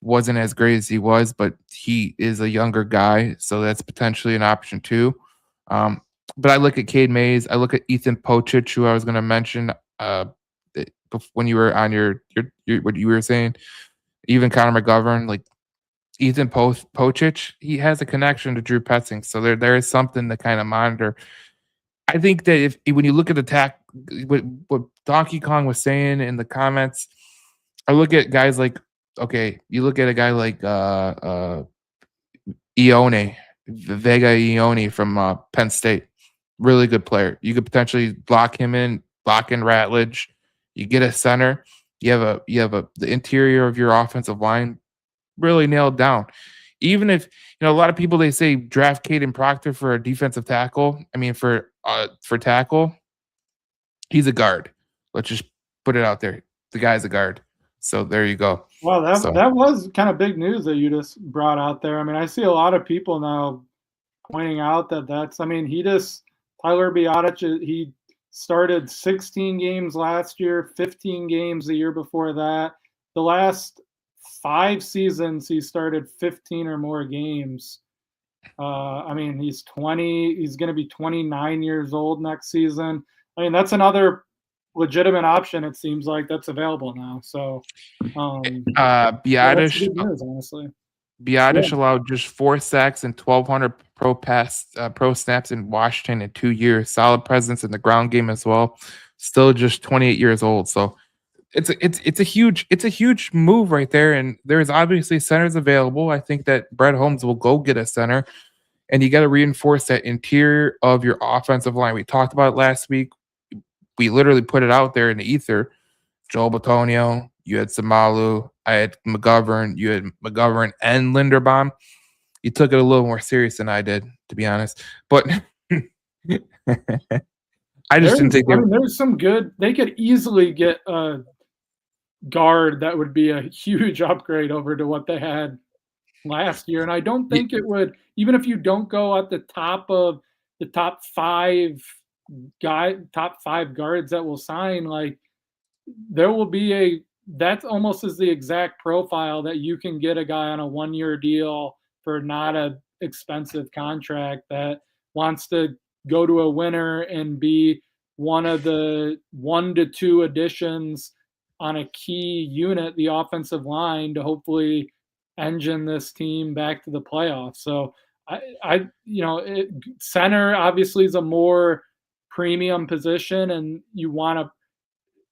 wasn't as great as he was, but he is a younger guy, so that's potentially an option too. Um, but I look at Cade Mays, I look at Ethan Pocic, who I was gonna mention, when you were on your what you were saying, even Connor McGovern, like Ethan Pocic, he has a connection to Drew Petzing, so there is something to kind of monitor. I think that if when you look at the what Donkey Kong was saying in the comments, I look at guys like, okay, you look at a guy like Ione, Vega Ione from Penn State, really good player. You could potentially lock him in, lock in Ratledge. You get a center. You have the interior of your offensive line really nailed down. Even if a lot of people they say draft Caden Proctor for a defensive tackle. I mean for tackle, he's a guard. Let's just put it out there. The guy's a guard. So there you go. Well, So that was kind of big news that you just brought out there. I mean, I see a lot of people now pointing out I mean, Tyler Biadasz, he started 16 games last year, 15 games the year before that. The last 5 seasons, he started 15 or more games. I mean, he's going to be 29 years old next season. I mean, that's another legitimate option. It seems like that's available now. So, yeah, that's Biadasz good news, honestly. Yeah. Biadasz allowed just 4 sacks and 1,200 pro snaps in Washington in 2 years. Solid presence in the ground game as well. Still just 28 years old. So it's a huge move right there. And there's obviously centers available. I think that Brett Holmes will go get a center, and you got to reinforce that interior of your offensive line. We talked about it last week. We literally put it out there in the ether. Joel Batonio, you had Samalu, I had McGovern, you had McGovern and Linderbaum. You took it a little more serious than I did, to be honest. But I just didn't think they were. There's some good. They could easily get a guard that would be a huge upgrade over to what they had last year, and I don't think it would. Even if you don't go at the top of the top 5 top 5 guards that will sign, like there will be a that's almost is the exact profile that you can get a guy on a 1-year deal for not a expensive contract that wants to go to a winner and be one of the 1 to 2 additions on a key unit, the offensive line, to hopefully engine this team back to the playoffs. So center obviously is a more premium position, and you want to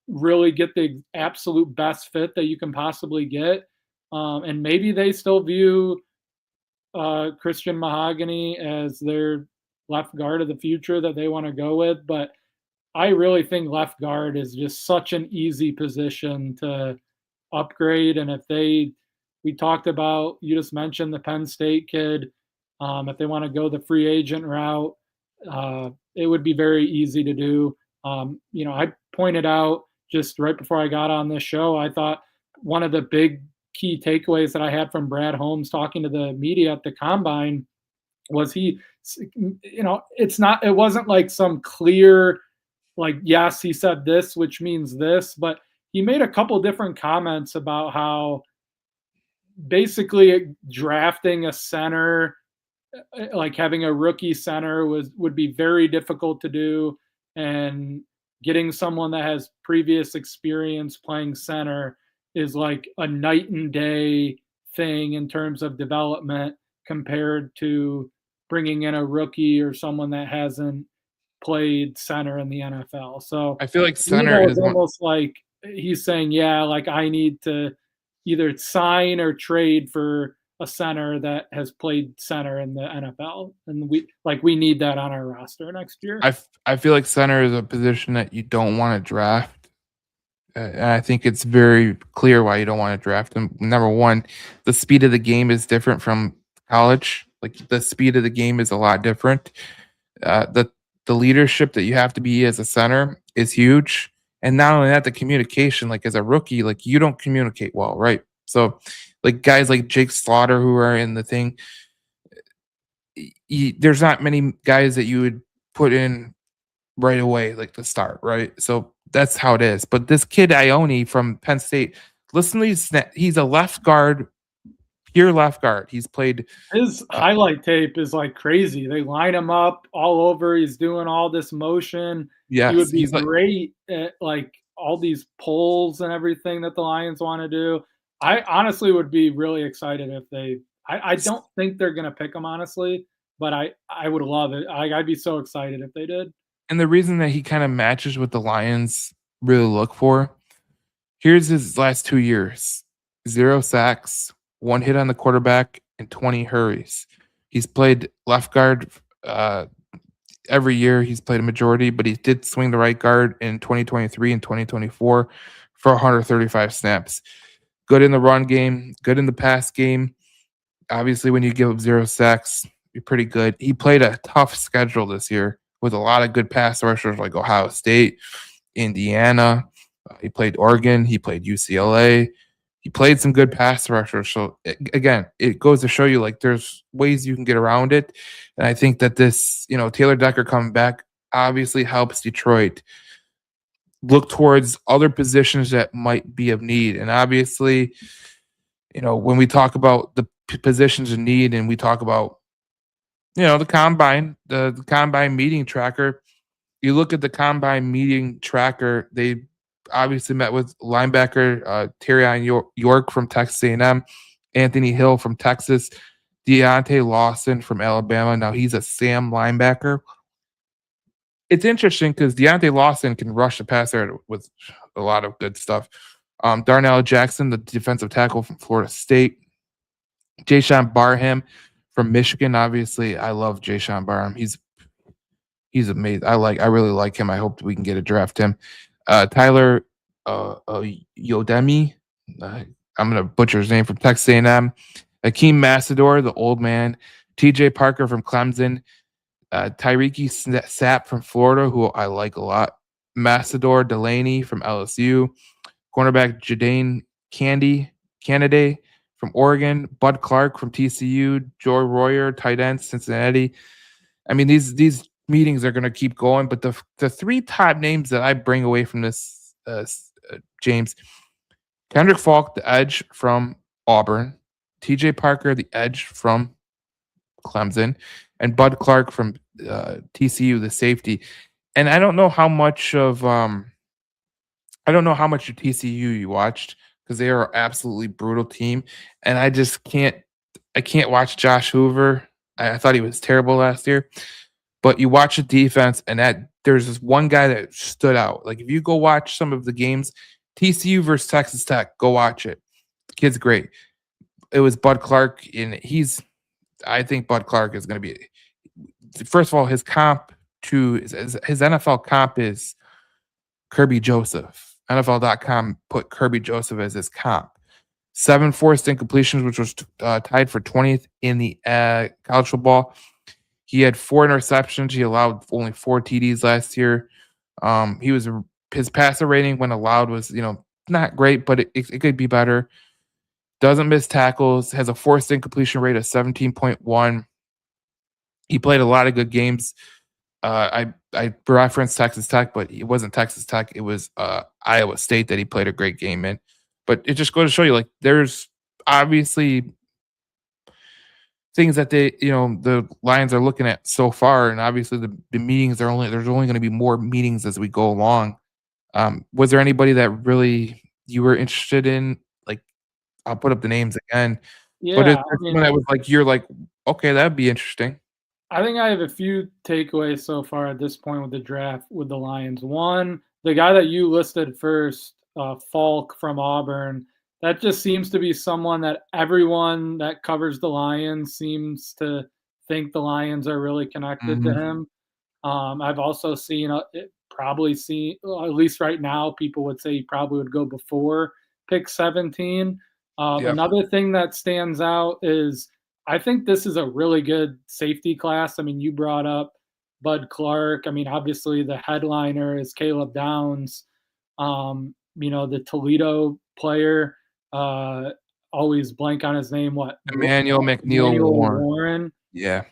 really get the absolute best fit that you can possibly get. And maybe they still view Christian Mahogany as their left guard of the future that they want to go with. But I really think left guard is just such an easy position to upgrade. And we talked about, you just mentioned the Penn State kid. If they want to go the free agent route, it would be very easy to do. I pointed out just right before I got on this show, I thought one of the big key takeaways that I had from Brad Holmes talking to the media at the combine was it wasn't like some clear, like, yes, he said this, which means this, but he made a couple different comments about how basically drafting a center, like having a rookie center would be very difficult to do, and getting someone that has previous experience playing center is like a night and day thing in terms of development compared to bringing in a rookie or someone that hasn't played center in the NFL. So I feel like to me, center that was is one. almost like he's saying, yeah, like I need to either sign or trade for a center that has played center in the NFL, and we need that on our roster next year. I feel like center is a position that you don't want to draft. And I think it's very clear why you don't want to draft him. Number one, the speed of the game is different from college. Like the speed of the game is a lot different. The leadership that you have to be as a center is huge. And not only that, the communication, like as a rookie, like you don't communicate well, right? So like guys like Jake Slaughter who are in the thing, there's not many guys that you would put in right away, like the start, right? So that's how it is. But this kid Ione from Penn State, listen to he's a left guard, pure left guard. He's played. His highlight tape is like crazy. They line him up all over. He's doing all this motion. He Yes, would be he's like, great at like all these pulls and everything that the Lions want to do. I honestly would be really excited if I don't think they're gonna pick him honestly, but I would love it. I'd be so excited if they did. and the reason that he kind of matches what the Lions really look for. Here's his last 2 years: 0 sacks, 1 hit on the quarterback, and 20 hurries. He's played left guard every year. He's played a majority, but he did swing the right guard in 2023 and 2024 for 135 snaps. Good in the run game, good in the pass game. Obviously, when you give up 0 sacks, you're pretty good. He played a tough schedule this year with a lot of good pass rushers like Ohio State, Indiana. He played Oregon. He played UCLA. He played some good pass rushers. So again, it goes to show you like there's ways you can get around it. And I think that this, Taylor Decker coming back obviously helps Detroit look towards other positions that might be of need. And obviously, when we talk about the positions in need and we talk about, the combine, the combine meeting tracker, you look at the combine meeting tracker, they obviously met with linebacker Terrion York from Texas A&M, Anthony Hill from Texas, Deontay Lawson from Alabama. Now he's a Sam linebacker. It's interesting because Deontay Lawson can rush the passer with a lot of good stuff. Darnell Jackson, the defensive tackle from Florida State. Jayshawn Barham from Michigan. Obviously, I love Jayshawn Barham. He's amazing. I really like him. I hope we can get a draft him. Tyler Yodemi. I'm gonna butcher his name, from Texas A&M. Akeem Massador, the old man. TJ Parker from Clemson. Tyreek Sapp from Florida, who I like a lot. Massador Delaney from LSU. Cornerback Jadane Canady from Oregon. Bud Clark from TCU. Joy Royer, tight end, Cincinnati. I mean, these meetings are going to keep going. But the three top names that I bring away from this, James, Kendrick Falk, the edge from Auburn, T.J. Parker, the edge from Clemson, and Bud Clark from TCU, the safety. And I don't know how much of TCU you watched because they are an absolutely brutal team, and I can't watch Josh Hoover. I thought he was terrible last year, but you watch the defense, and that there's this one guy that stood out. Like if you go watch some of the games, TCU versus Texas Tech, go watch it. The kid's great. It was Bud Clark, and I think Bud Clark is going to be. First of all, his comp to his NFL comp is Kirby Joseph. NFL.com put Kirby Joseph as his comp. 7 forced incompletions, which was tied for 20th in the college football. He had 4 interceptions. He allowed only 4 TDs last year. His passer rating when allowed was not great, but it could be better. Doesn't miss tackles. Has a forced incompletion rate of 17.1. He played a lot of good games. I referenced Texas Tech, but it wasn't Texas Tech. It was Iowa State that he played a great game in. But it just goes to show you, like, there's obviously things that the Lions are looking at so far, and obviously the meetings there's only going to be more meetings as we go along. Was there anybody that really you were interested in? Like, I'll put up the names again, but is Yeah, there someone that was like you're like, okay, that'd be interesting. I think I have a few takeaways so far at this point with the draft with the Lions. One, the guy that you listed first, Falk from Auburn, that just seems to be someone that everyone that covers the Lions seems to think the Lions are really connected to Mhm. him. I've also seen probably seen at least right now people would say he probably would go before pick 17. Yep. Another thing that stands out is I think this is a really good safety class. I mean, you brought up Bud Clark. I mean, obviously the headliner is Caleb Downs. The Toledo player, always blank on his name. What Emmanuel McNeil Emmanuel Warren. Warren. Yeah.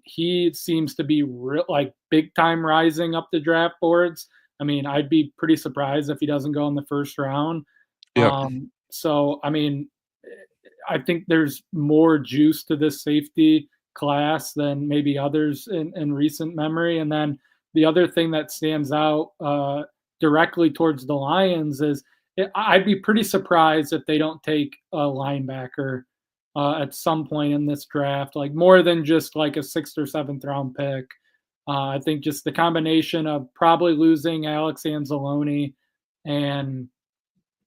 He seems to be like big time rising up the draft boards. I mean, I'd be pretty surprised if he doesn't go in the first round. Yep. So I mean, I think there's more juice to this safety class than maybe others in recent memory. And then the other thing that stands out directly towards the Lions is I'd be pretty surprised if they don't take a linebacker at some point in this draft, like more than just like a 6th or 7th round pick. I think just the combination of probably losing Alex Anzalone and,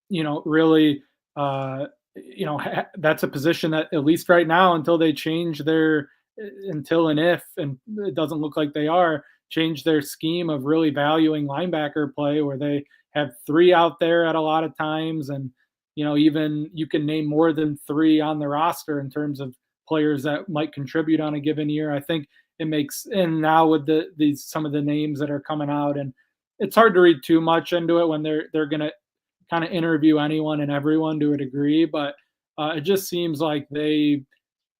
really, that's a position that at least right now, until they change until and if, and it doesn't look like they are, change their scheme of really valuing linebacker play where they have 3 out there at a lot of times. And, even you can name more than 3 on the roster in terms of players that might contribute on a given year. I think it makes, and now with these some of the names that are coming out, and it's hard to read too much into it when they're going to kind of interview anyone and everyone to a degree, but it just seems like they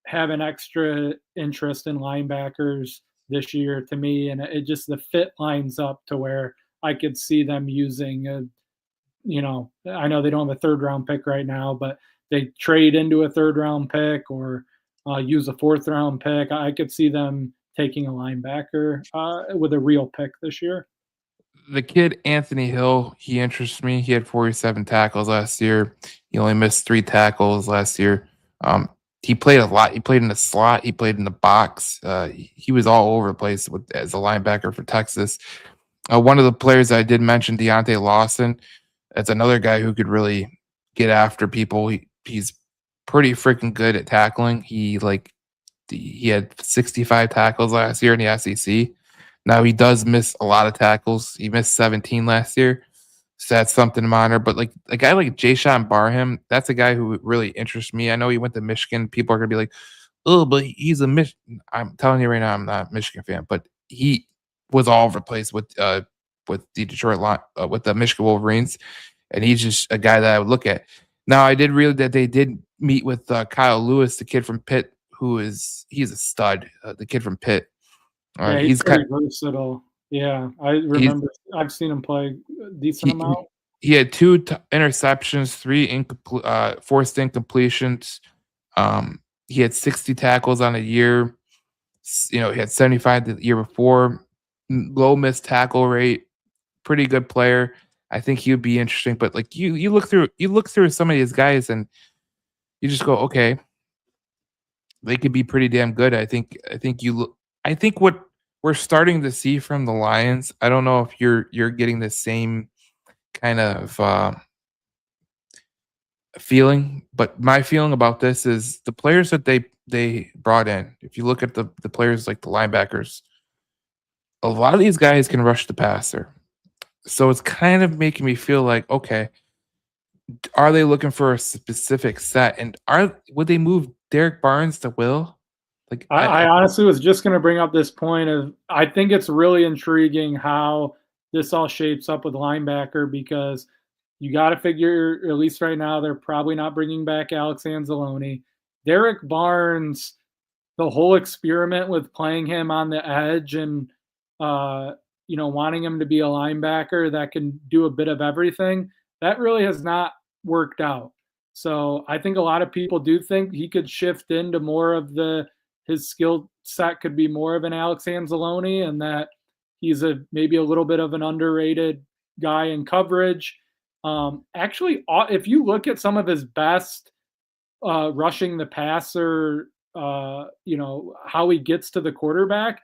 have an extra interest in linebackers this year to me, and it just the fit lines up to where I could see them using I know they don't have a 3rd round pick right now, but they trade into a 3rd round pick or use a 4th round pick. I could see them taking a linebacker with a real pick this year. The kid Anthony Hill, he interests me. He had 47 tackles last year. He only missed 3 tackles last year. He played a lot. He played in the slot. He played in the box. He was all over the place as a linebacker for Texas. One of the players I did mention, Deontay Lawson, that's another guy who could really get after people. He's pretty freaking good at tackling. He had 65 tackles last year in the SEC. Now he does miss a lot of tackles. He missed 17 last year. So that's something to monitor. But like a guy like Jayshawn Barham, that's a guy who really interests me. I know he went to Michigan. People are gonna be like, oh, but he's a Michigan. I'm telling you right now, I'm not a Michigan fan, but he was all over the place with the Detroit line with the Michigan Wolverines, and he's just a guy that I would look at. Now I did read that they did meet with Kyle Lewis, the kid from Pitt, he's a stud. The kid from Pitt, Yeah, he's He's kind very versatile. Yeah, I he's remember I've seen him play a decent he amount. he had 2 interceptions, 3 forced incompletions. He had 60 tackles on a year. He had 75 the year before. Low missed tackle rate. Pretty good player. I think he would be interesting. But like you look through some of these guys and you just go, okay, they could be pretty damn good. I think what we're starting to see from the Lions. I don't know if you're getting the same kind of feeling, but my feeling about this is the players that they brought in. If you look at the players like the linebackers, a lot of these guys can rush the passer. So it's kind of making me feel like, okay, are they looking for a specific set? And would they move Derek Barnes to Will? Like I honestly was just gonna bring up this point of I think it's really intriguing how this all shapes up with linebacker because you gotta figure, at least right now, they're probably not bringing back Alex Anzalone. Derek Barnes, the whole experiment with playing him on the edge and uh, wanting him to be a linebacker that can do a bit of everything, that really has not worked out. So I think a lot of people do think he could shift into more of the his skill set could be more of an Alex Anzalone, and that he's a maybe a little bit of an underrated guy in coverage. Actually, if you look at some of his best rushing the passer, how he gets to the quarterback.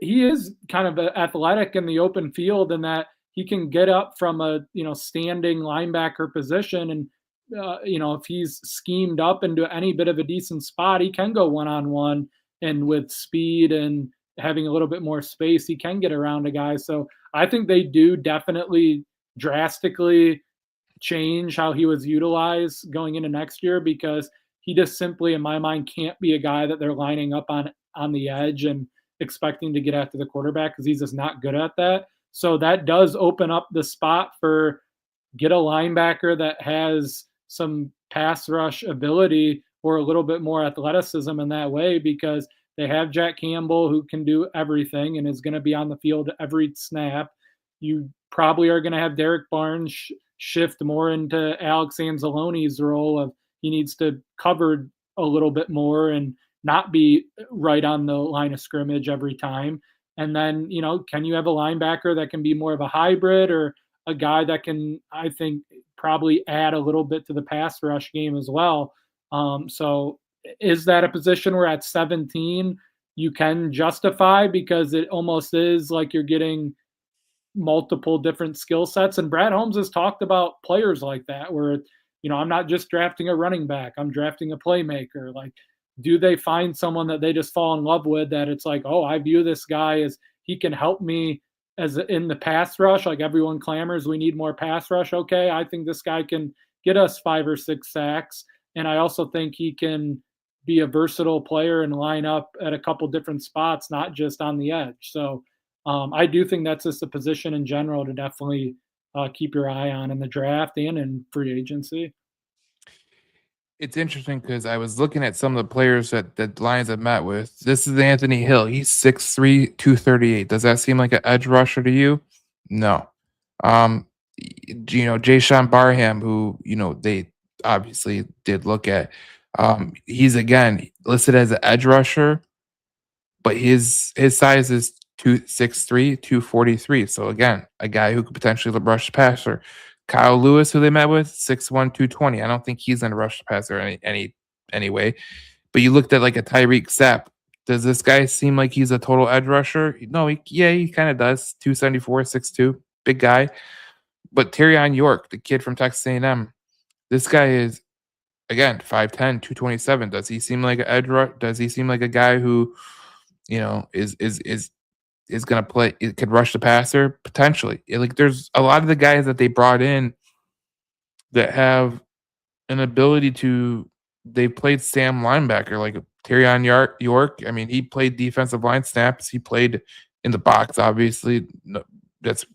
He is kind of athletic in the open field in that he can get up from a standing linebacker position and if he's schemed up into any bit of a decent spot, he can go one on one and with speed and having a little bit more space, he can get around a guy. So I think they do definitely drastically change how he was utilized going into next year because he just simply, in my mind, can't be a guy that they're lining up on the edge and expecting to get after the quarterback because he's just not good at that. So that does open up the spot for get a linebacker that has some pass rush ability or a little bit more athleticism in that way because they have Jack Campbell who can do everything and is going to be on the field every snap. You probably are going to have Derek Barnes shift more into Alex Anzalone's role of he needs to cover a little bit more and not be right on the line of scrimmage every time. And then, can you have a linebacker that can be more of a hybrid or a guy that can, I think, probably add a little bit to the pass rush game as well? So is that a position where at 17 you can justify because it almost is like you're getting multiple different skill sets. And Brad Holmes has talked about players like that, where, I'm not just drafting a running back, I'm drafting a playmaker. Like, do they find someone that they just fall in love with that it's like, oh, I view this guy as he can help me as in the pass rush? Like everyone clamors, we need more pass rush. Okay, I think this guy can get us 5 or 6 sacks. And I also think he can be a versatile player and line up at a couple different spots, not just on the edge. So I do think that's just a position in general to definitely keep your eye on in the draft and in free agency. It's interesting because I was looking at some of the players that Lions have met with. This is Anthony Hill. He's 6'3", 238. Does that seem like an edge rusher to you? No. Jay Sean Barham, who, they obviously did look at. He's again listed as an edge rusher, but his size is 263, 243. So again, a guy who could potentially rush the passer. Kyle Lewis, who they met with, 6'1", 220. I don't think he's gonna rush the passer anyway. But you looked at like a Tyreek Sapp. Does this guy seem like he's a total edge rusher? No, he kind of does. 274, 6'2", big guy. But Terrion York, the kid from Texas A&M, this guy is again 5'10", 227. Does he seem like an edge rush? Does he seem like a guy who, is gonna play? It could rush the passer potentially. Like there's a lot of the guys that they brought in that have an ability to. They played Sam linebacker like Terrion York. I mean, he played defensive line snaps. He played in the box. Obviously, no, that's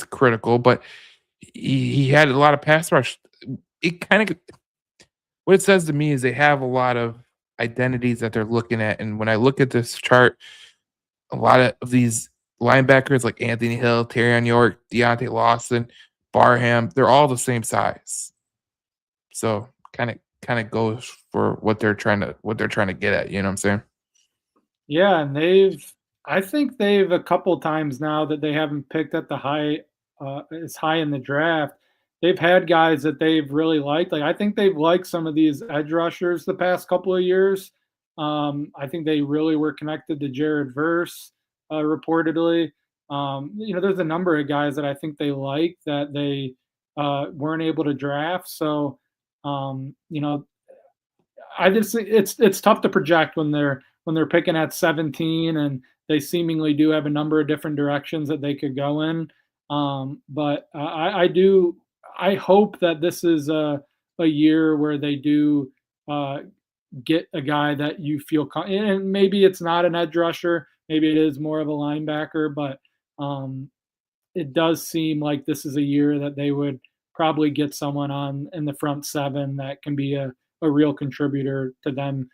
critical. But he had a lot of pass rush. It kind of what it says to me is they have a lot of identities that they're looking at. And when I look at this chart, a lot of these linebackers like Anthony Hill, Terrion York, Deontay Lawson, Barham, they're all the same size. So kind of goes for what they're trying to get at, you know what I'm saying? Yeah, and I think they've a couple times now that they haven't picked at the as high in the draft. They've had guys that they've really liked. Like I think they've liked some of these edge rushers the past couple of years. I think they really were connected to Jared Verse, reportedly. There's a number of guys that I think they like that they weren't able to draft. So, you know, I just think it's tough to project when they're picking at 17 and they seemingly do have a number of different directions that they could go in. But I hope that this is a year where they do uh, get a guy that you feel and maybe it's not an edge rusher, maybe it is more of a linebacker, but it does seem like this is a year that they would probably get someone on in the front seven that can be a real contributor to them,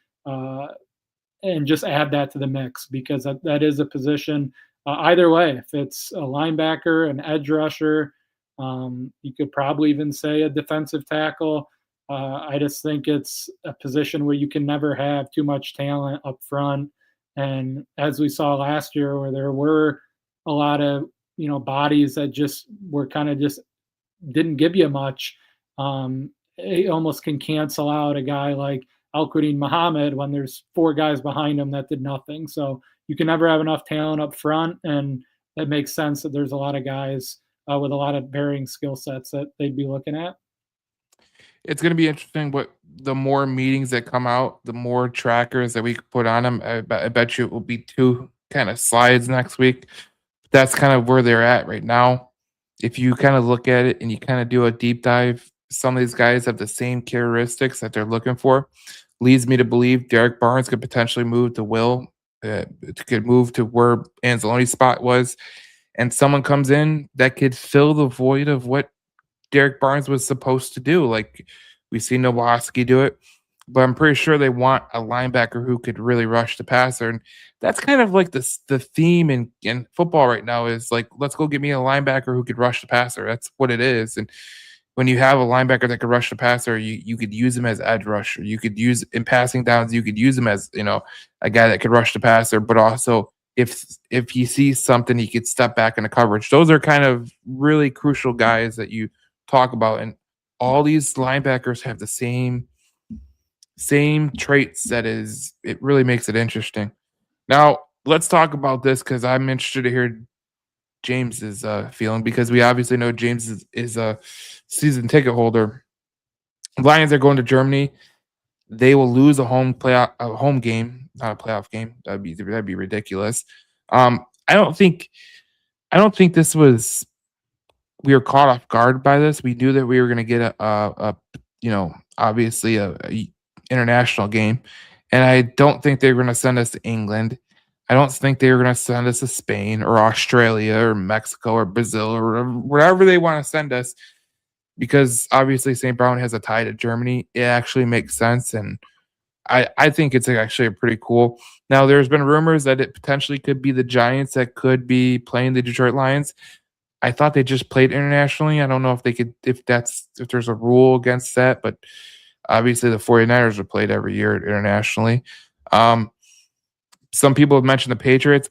and just add that to the mix because that is a position. Either way, if it's a linebacker, an edge rusher, you could probably even say a defensive tackle. I just think it's a position where you can never have too much talent up front. And as we saw last year, where there were a lot of bodies that just were kind of just didn't give you much, it almost can cancel out a guy like Al-Quadin Muhammad when there's four guys behind him that did nothing. So you can never have enough talent up front, and it makes sense that there's a lot of guys with a lot of varying skill sets that they'd be looking at. It's gonna be interesting what the more meetings that come out, the more trackers that we could put on them. I bet you it will be 2 kinda slides next week. That's kind of where they're at right now. If you kinda look at it and you kinda do a deep dive, some of these guys have the same characteristics that they're looking for. Leads me to believe Derek Barnes could potentially move to could move to where Anzalone's spot was, and someone comes in that could fill the void of what Derek Barnes was supposed to do. Like we see Nowoski do it, but I'm pretty sure they want a linebacker who could really rush the passer. And that's kind of like the theme in football right now is like, let's go get me a linebacker who could rush the passer. That's what it is. And when you have a linebacker that could rush the passer, you could use him as edge rusher. You could use in passing downs, you could use him as, a guy that could rush the passer, but also if he sees something, he could step back into coverage. Those are kind of really crucial guys that you talk about. And all these linebackers have the same traits it really makes it interesting. Now, let's talk about this because I'm interested to hear James's feeling because we obviously know James is a season ticket holder. Lions are going to Germany. They will lose a home game, not a playoff game. That'd be ridiculous. I don't think this was we were caught off guard by this. We knew that we were going to get obviously a international game, and I don't think they were going to send us to England. I don't think they were going to send us to Spain or Australia or Mexico or Brazil or wherever they want to send us, because obviously St. Brown has a tie to Germany. It actually makes sense, and I think it's actually pretty cool. Now, there's been rumors that it potentially could be the Giants that could be playing the Detroit Lions. I thought they just played internationally. I don't know if they could if there's a rule against that, but obviously the 49ers are played every year internationally. Um, some people have mentioned the Patriots.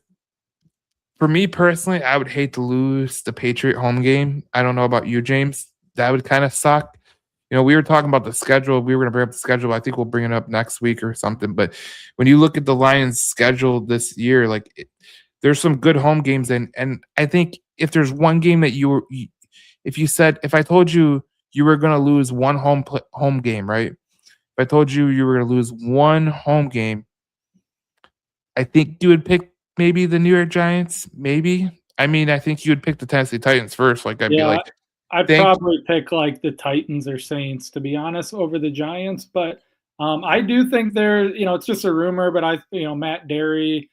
For me personally, I would hate to lose the Patriot home game. I don't know about you, James. That would kind of suck. We were talking about the schedule. We were going to bring up the schedule. I think we'll bring it up next week or something. But when you look at the Lions' schedule this year, there's some good home games, and I think if there's one game that if I told you you were going to lose one home game, right? If I told you were going to lose one home game, I think you would pick maybe the New York Giants. Maybe. I mean, I think you would pick the Tennessee Titans first. Like I'd be Yeah, like, I'd thank. probably pick like the Titans or Saints to be honest over the Giants, but I do think it's just a rumor, but Matt Derry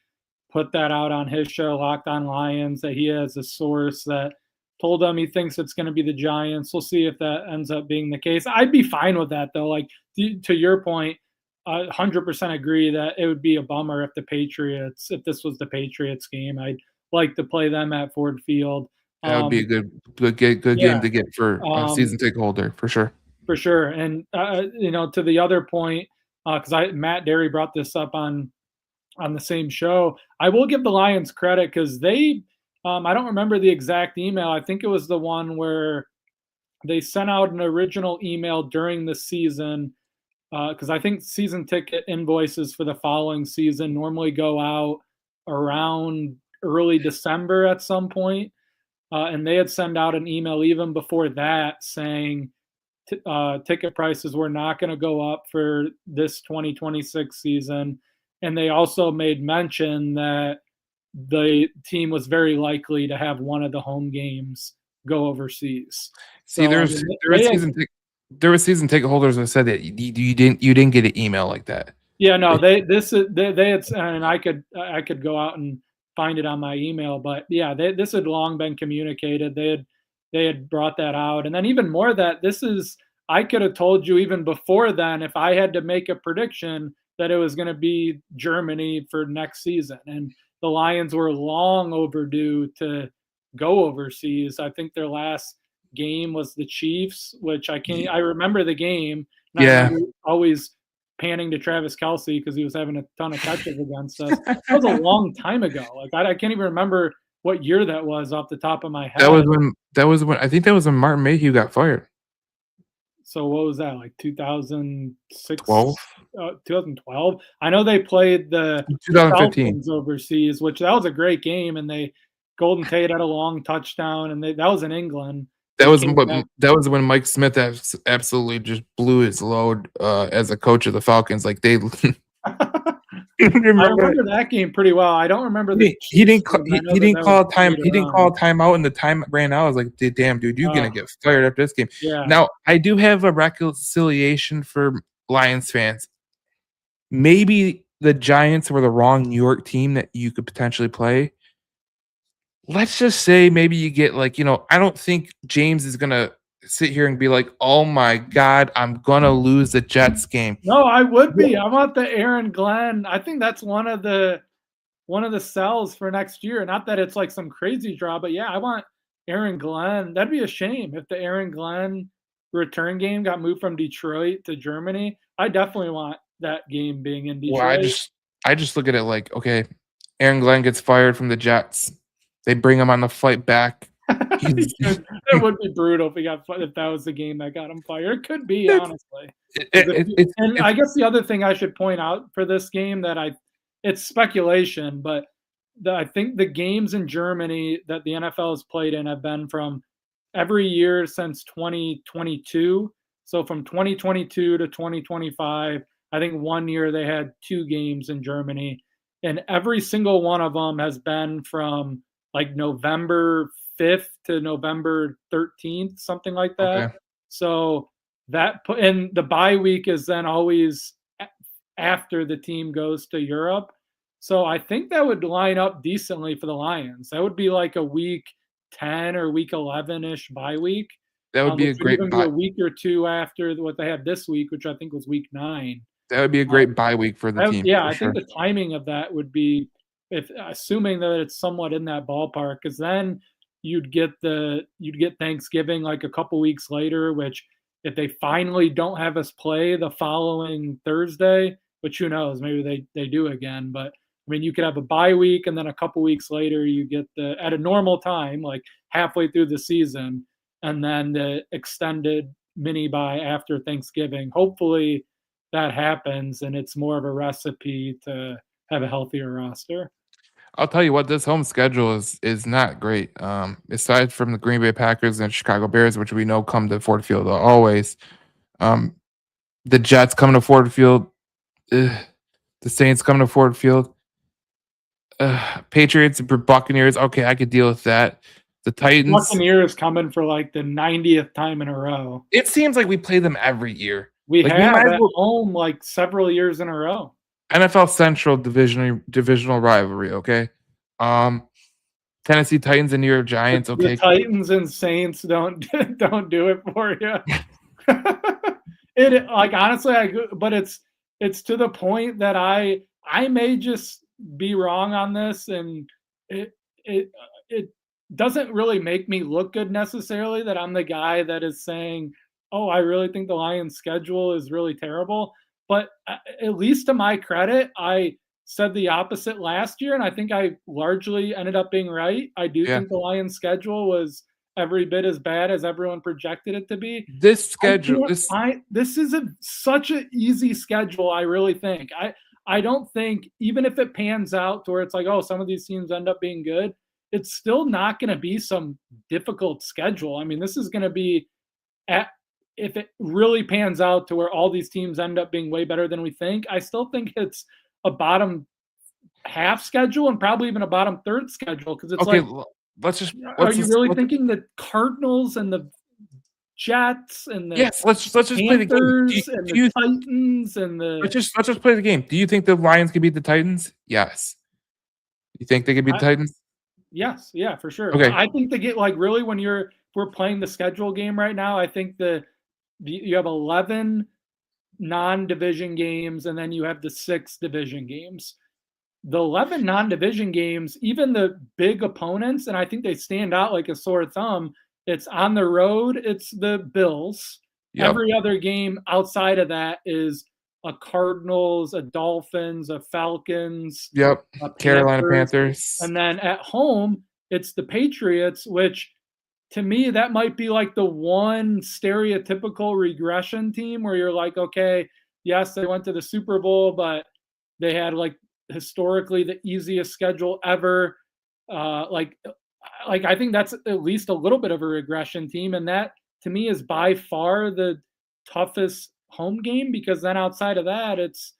put that out on his show, Locked On Lions, that he has a source that told him he thinks it's going to be the Giants. We'll see if that ends up being the case. I'd be fine with that though. Like to your point, I 100% agree that it would be a bummer if this was the Patriots game. I'd like to play them at Ford Field. That would be a Um, good yeah, game to get for a um, season ticket holder for sure. for sure. And to the other point, because I Matt Derry brought this up on the same show. I will give the Lions credit because I don't remember the exact email. I think it was the one where they sent out an original email during the season because I think season ticket invoices for the following season normally go out around early December at some point. And they had sent out an email even before that saying ticket prices were not going to go up for this 2026 season. And they also made mention that the team was very likely to have one of the home games go overseas. See, So I there's mean, there was there were season ticket holders that said that you didn't get an email like that. yeah, no, they had, and I could go out and find it on my email, but yeah, this had long been communicated. They had brought that out, and then even more that this is I could have told you even before then if I had to make a prediction that it was going to be Germany for next season, and the Lions were long overdue to go overseas. I think their last game was the Chiefs, which I remember the game, and I Yeah, remember always panning to Travis Kelce because he was having a ton of catches against us. That was a long time ago. Like I can't even remember what year that was off the top of my head. that was when I think that was when Martin Mayhew got fired. So what was that, like 2006, 12? 2012? I know they played the 2015. Falcons overseas, which that was a great game, and Golden Tate had a long touchdown, and that was in England. They came back. That was when Mike Smith absolutely just blew his load as a coach of the Falcons. Like they I remember remember that game pretty well. I don't remember the he Chiefs didn't game. I know he that didn't that call was a time he later didn't call a on. timeout and the time ran out. I was like, damn dude, you're gonna get fired after this game. Yeah. Now I do have a reconciliation for Lions fans. Maybe the Giants were the wrong New York team that you could potentially play. Let's just say maybe you get like, I don't think James is gonna sit here and be like, "Oh my god, I'm gonna lose the Jets game." No, I would be. I want the Aaron Glenn. I think that's one of the sells for next year. Not that it's like some crazy draw, but yeah, I want Aaron Glenn. That'd be a shame if the Aaron Glenn return game got moved from Detroit to Germany. I definitely want that game being in Well, Detroit. I just look at it like, okay, Aaron Glenn gets fired from the Jets. They bring him on the flight back. It would be brutal if that was the game that got him fired. It could be, honestly. And I guess the other thing I should point out for this game it's speculation, but I think the games in Germany that the NFL has played in have been from every year since 2022. So from 2022 to 2025, I think one year they had 2 games in Germany, and every single one of them has been from like November 5th to November 13th, something like that. Okay. So and the bye week is then always after the team goes to Europe. So I think that would line up decently for the Lions. That would be like a week 10 or week 11-ish bye week. That would be a great be a week or two after what they had this week, which I think was week 9. That would be a great bye week for the team. Yeah, I think the timing of that would be, if assuming that it's somewhat in that ballpark, because then you'd get Thanksgiving like a couple weeks later, which if they finally don't have us play the following Thursday, which who knows, maybe they do again, but I mean, you could have a bye week and then a couple weeks later you get at a normal time, like halfway through the season, and then the extended mini bye after Thanksgiving. Hopefully that happens and it's more of a recipe to have a healthier roster. I'll tell you what, this home schedule is not great. Aside from the Green Bay Packers and Chicago Bears, which we know come to Ford Field always, the Jets come to Ford Field, the Saints come to Ford Field, Patriots, Buccaneers. Okay, I could deal with that. The Titans, Buccaneers coming for like the 90th time in a row. It seems like we play them every year. We have at home like several years in a row. NFL Central divisional rivalry. Okay, Tennessee Titans and New York Giants. Okay, the Titans and Saints don't do it for you. It like honestly, but it's it's to the point that I may just be wrong on this, and it it doesn't really make me look good necessarily that I'm the guy that is saying, "Oh, I really think the Lions' schedule is really terrible." But at least to my credit, I said the opposite last year, and I think I largely ended up being right. I do Yeah. think the Lions' schedule was every bit as bad as everyone projected it to be. This I schedule, can't this I this is such an easy schedule, I really think. I don't think even if it pans out to where it's like, oh, some of these teams end up being good, it's still not gonna be some difficult schedule. I mean, this is gonna be at if it really pans out to where all these teams end up being way better than we think, I still think it's a bottom half schedule and probably even a bottom third schedule because it's okay, like, let's just are let's you just really let's, thinking the Cardinals and the Jets and the yes, let's just play the game. Panthers and Do the you Titans and the let's just play the game. Do you think the Lions could beat the Titans? Yes. You think they could beat I, the Titans? yes, yeah, for sure. Okay. I think they get like really when we're playing the schedule game right now. I think you have 11 non-division games and then you have the 6 division games. The 11 non-division games, even the big opponents, and I think they stand out like a sore thumb. It's on the road. It's the Bills. Yep. Every other game outside of that is a Cardinals, a Dolphins, a Falcons, Yep. Carolina Panthers, Panthers. and then at home it's the Patriots, which to me that might be like the one stereotypical regression team where you're like, okay, yes, they went to the Super Bowl, but they had like historically the easiest schedule ever. Like I think that's at least a little bit of a regression team, and that to me is by far the toughest home game because then outside of that, it's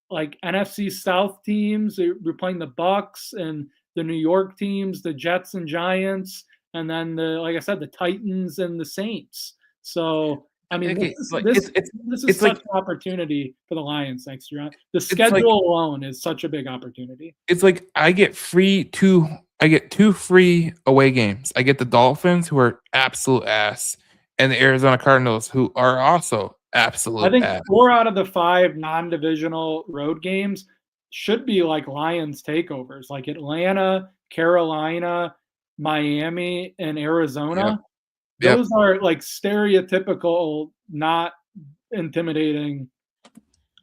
like NFC South teams. We're playing the Bucks and the New York teams, the Jets and Giants, and then like I said, the Titans and the Saints. So I mean, Okay, like this is it's such like an opportunity for the Lions next year. The it's like schedule alone is such a big opportunity. it's like I get 2 free away games. I get the Dolphins, who are absolute ass, and the Arizona Cardinals, who are also I absolute think ass. 4 out of the 5 non-divisional road games should be like Lions takeovers, like Atlanta, Carolina, Miami, and Yep, Arizona. yep. Those are like stereotypical, not intimidating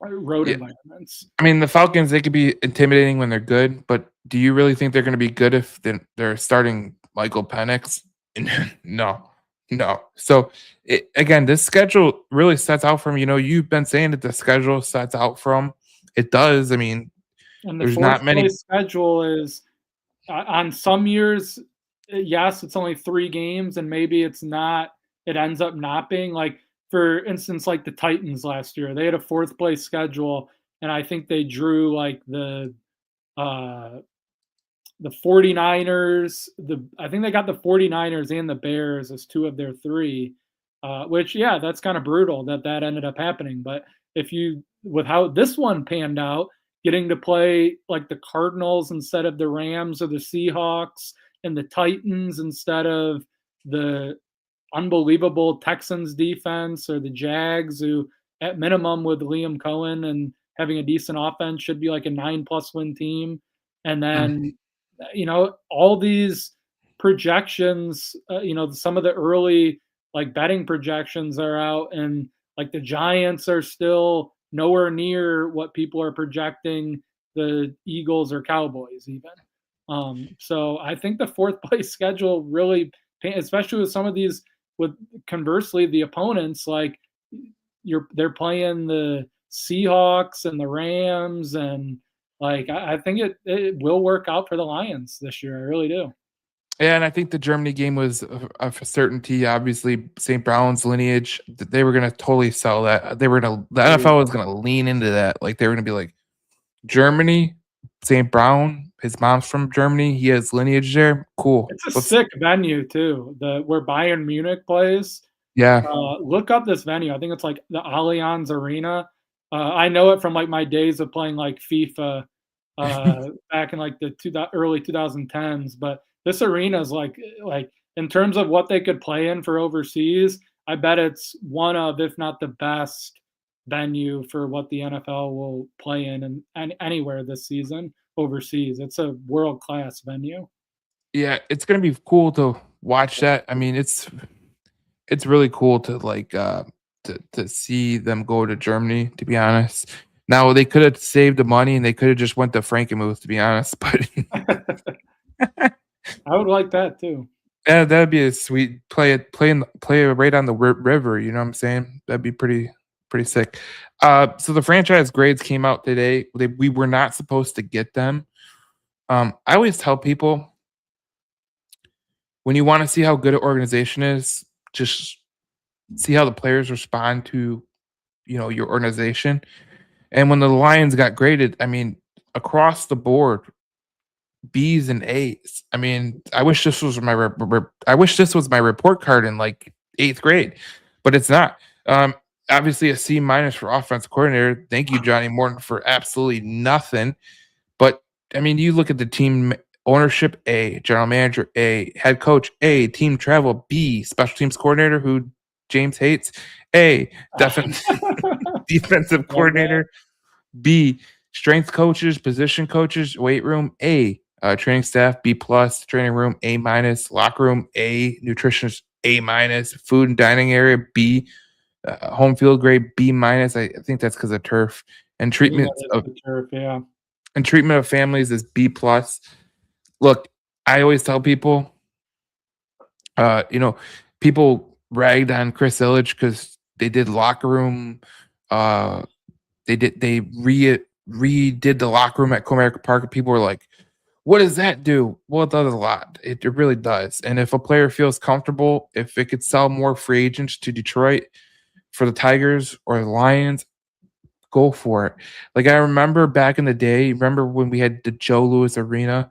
road Yeah, environments. I mean, the Falcons, they could be intimidating when they're good, but do you really think they're gonna be good if they're starting Michael Penix? No, no. So, again, this schedule really sets out from, you've been saying that the schedule sets out from. It does. I mean, And the there's fourth not many. place schedule is on some years, yes, it's only 3 games, and maybe it's not. It ends up not being like, for instance, like the Titans last year, they had a fourth place schedule, and I think they drew like uh, the 49ers. I think they got the 49ers and the Bears as 2 of their 3, which yeah, that's kind of brutal that ended up happening. But if you with how this one panned out, getting to play like the Cardinals instead of the Rams or the Seahawks and the Titans instead of the unbelievable Texans defense or the Jags, who at minimum with Liam Cohen and having a decent offense should be like a 9+ win team. And Mm, then, all these projections, some of the early like betting projections are out, and like the Giants are still nowhere near what people are projecting the Eagles or Cowboys even. So I think the fourth place schedule really, especially with some of these, with conversely the opponents, like they're playing the Seahawks and the Rams, and like I think it will work out for the Lions this year. I really do. yeah, and I think the Germany game was a certainty. Obviously, St. Brown's lineage, they were gonna totally sell that. The NFL was gonna lean into that. Like, they were gonna be like, Germany, St. Brown, his mom's from Germany, he has lineage there. Cool. It's a Let's sick venue too. The where Bayern Munich plays. Yeah. Look up this venue. I think it's like the Allianz Arena. I know it from like my days of playing like FIFA back in like the early 2010s. But this arena is like in terms of what they could play in for overseas, I bet it's one of, if not the best venue for what the NFL will play in and anywhere this season overseas. It's a world class venue. Yeah, it's gonna be cool to watch that. I mean, it's really cool to like to see them go to Germany, to be honest. Now they could have saved the money and they could have just went to Frankenmuth, to be honest, but I would like that too. yeah, that'd be a sweet play it right on the river, you know what I'm saying? That'd be pretty sick. So the franchise grades came out today. We were not supposed to get them. I always tell people when you want to see how good an organization is, just see how the players respond to, your organization. And when the Lions got graded, I mean, across the board, B's and A's. I mean, I wish this was my report card in like 8th grade, but it's not. Obviously a C minus for offensive coordinator. Thank you, Johnny Morton, for absolutely nothing. But I mean, you look at the team ownership A, general manager A, head coach A, team travel B, special teams coordinator who James hates A, defensive Love that. coordinator B, strength coaches, position coaches, weight room A, training staff B plus, training room A minus, locker room A, nutritionist A minus, food and dining area B, home field grade B minus. I think that's because of turf and Yeah, treatment that's of the turf. Yeah. families is B plus. Look, I always tell people, uh, you know, people ragged on Chris Illich because they did locker room. Uh, they redid the locker room at Comerica Park. And people were like, "What does that do?" Well, it does a lot. It really does. And if a player feels comfortable, if it could sell more free agents to Detroit for the Tigers or the Lions, go for it. Like I remember back in the day, remember when we had the Joe Louis Arena?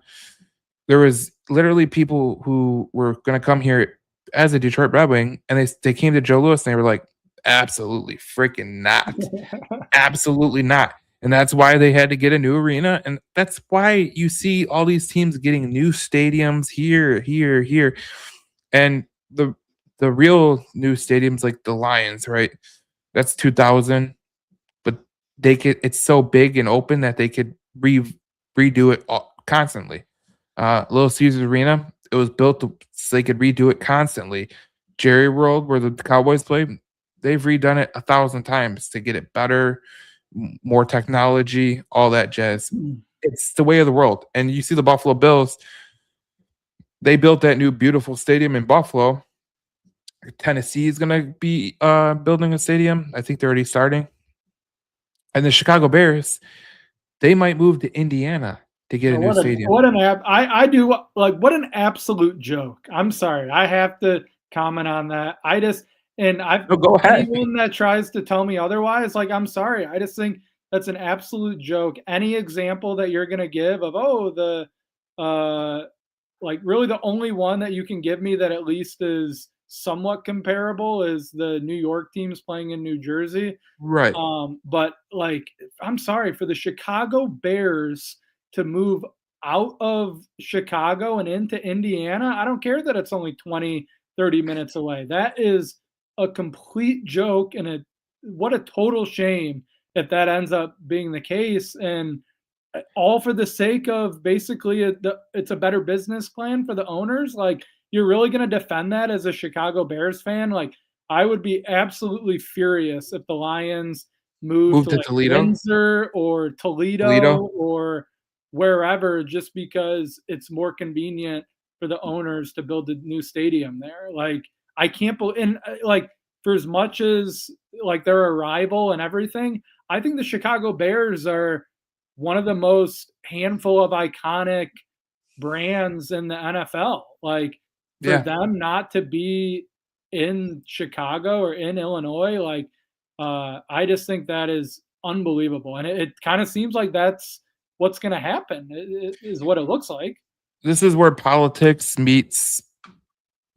There was literally people who were going to come here as a Detroit Red Wing, and they came to Joe Louis and they were like, "Absolutely freaking not, absolutely not." And that's why they had to get a new arena, and that's why you see all these teams getting new stadiums here, here, here, and the real new stadiums like the Lions, right? That's 2000, but it's so big and open that they could redo it constantly. Little Caesars Arena, it was built so they could redo it constantly. Jerry World, where the Cowboys play, they've redone it 1,000 times to get it better, more technology, all that jazz. It's the way of the world. And you see the Buffalo Bills, they built that new beautiful stadium in Buffalo. Tennessee is going to be building a stadium. I think they're already starting. And the Chicago Bears, they might move to Indiana to get a new stadium. I do like what an absolute joke. I'm sorry. I have to comment on that. I've No, go ahead. anyone that tries to tell me otherwise, like I'm sorry. I just think that's an absolute joke. Any example that you're gonna give of the like really the only one that you can give me that at least is somewhat comparable is the New York teams playing in New Jersey. Right. But like, I'm sorry for the Chicago Bears to move out of Chicago and into Indiana. I don't care that it's only 20, 30 minutes away. That is a complete joke and what a total shame if that ends up being the case. And all for the sake of basically it's a better business plan for the owners. Like, you're really going to defend that as a Chicago Bears fan? Like, I would be absolutely furious if the Lions moved Move to to like Toledo. Windsor or Toledo or wherever just because it's more convenient for the owners to build a new stadium there. Like, I can't believe, and like, for as much as like they're a rival and everything, I think the Chicago Bears are one of the most handful of iconic brands in the NFL. Like, for Yeah. them not to be in Chicago or in Illinois, like, I just think that is unbelievable. And it kind of seems like that's what's going to happen, it is what it looks like. This is where politics meets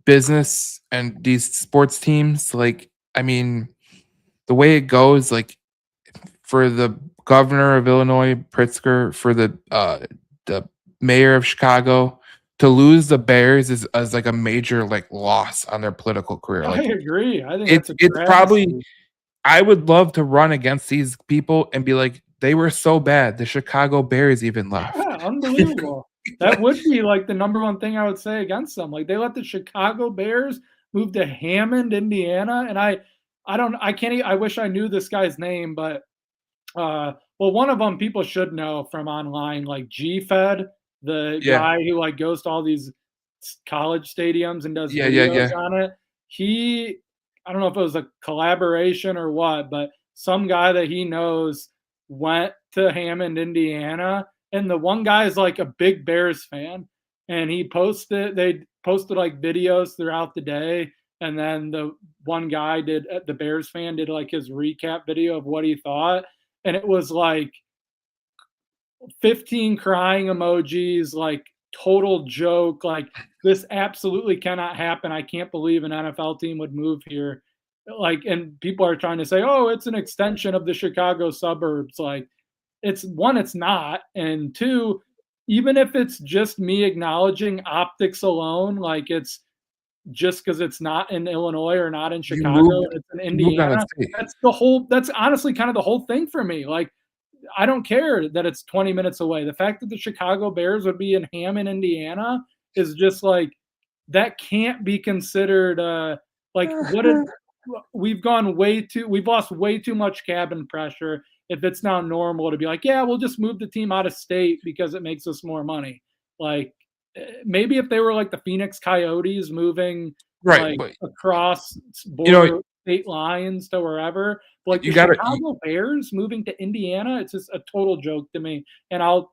business and these sports teams. Like, I mean, the way it goes, like for the governor of Illinois, Pritzker, for the mayor of Chicago, to lose the Bears is like a major like loss on their political career. I Like agree. I think it's that's a it's probably travesty. I would love to run against these people and be like, "They were so bad, the Chicago Bears even left." Yeah, unbelievable. That would be, like, the number one thing I would say against them, like, they let the Chicago Bears move to Hammond, Indiana, and I don't I can't e I wish I knew this guy's name, but, well, one of them people should know from online, like G-Fed, the Yeah. guy who, like, goes to all these college stadiums and does Yeah, yeah, videos yeah. on it. He I don't know if it was a collaboration or what, but some guy that he knows went to Hammond, Indiana, and the one guy is like a big Bears fan, and they posted like videos throughout the day, and then the one guy did the Bears fan did like his recap video of what he thought, and it was like 15 crying emojis, like total joke, like this absolutely cannot happen. I can't believe an NFL team would move here. Like, and people are trying to say, oh, it's an extension of the Chicago suburbs. Like, it's one, it's not. And two, even if it's just me acknowledging optics alone, like it's just because it's not in Illinois or not in You Chicago, moved and it's in you moved out of Indiana, state. that's honestly kind of the whole thing for me. Like, I don't care that it's 20 minutes away. The fact that the Chicago Bears would be in Hammond, Indiana is just like that can't be considered like what did we've lost way too much cabin pressure if it's now normal to be like, yeah, we'll just move the team out of state because it makes us more money. Like maybe if they were like the Phoenix Coyotes moving Right, like but, across you know, border state lines to wherever, but like the you gotta you Chicago Bears moving to Indiana, it's just a total joke to me. And I'll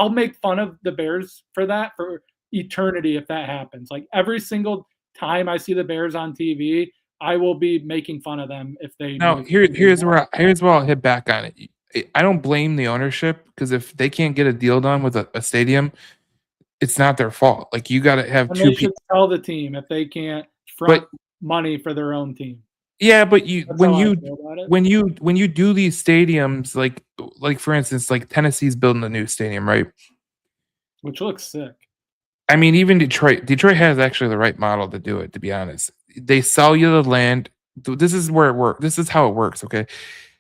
make fun of the Bears for that for eternity if that happens. Like every single time I see the Bears on TV, I will be making fun of them if they now, move to Indiana. here's where I'll hit back on it. I don't blame the ownership because if they can't get a deal done with a stadium, it's not their fault. Like, you gotta have And 2 they should people. tell the team if they can't front But money for their own team. yeah, but you That's how I feel about it. when you do these stadiums, like, for instance, like, Tennessee's building a new stadium, right? Which looks sick. I mean, even Detroit has actually the right model to do it, to be honest. They sell you the land. This is where it works. This is how it works, okay?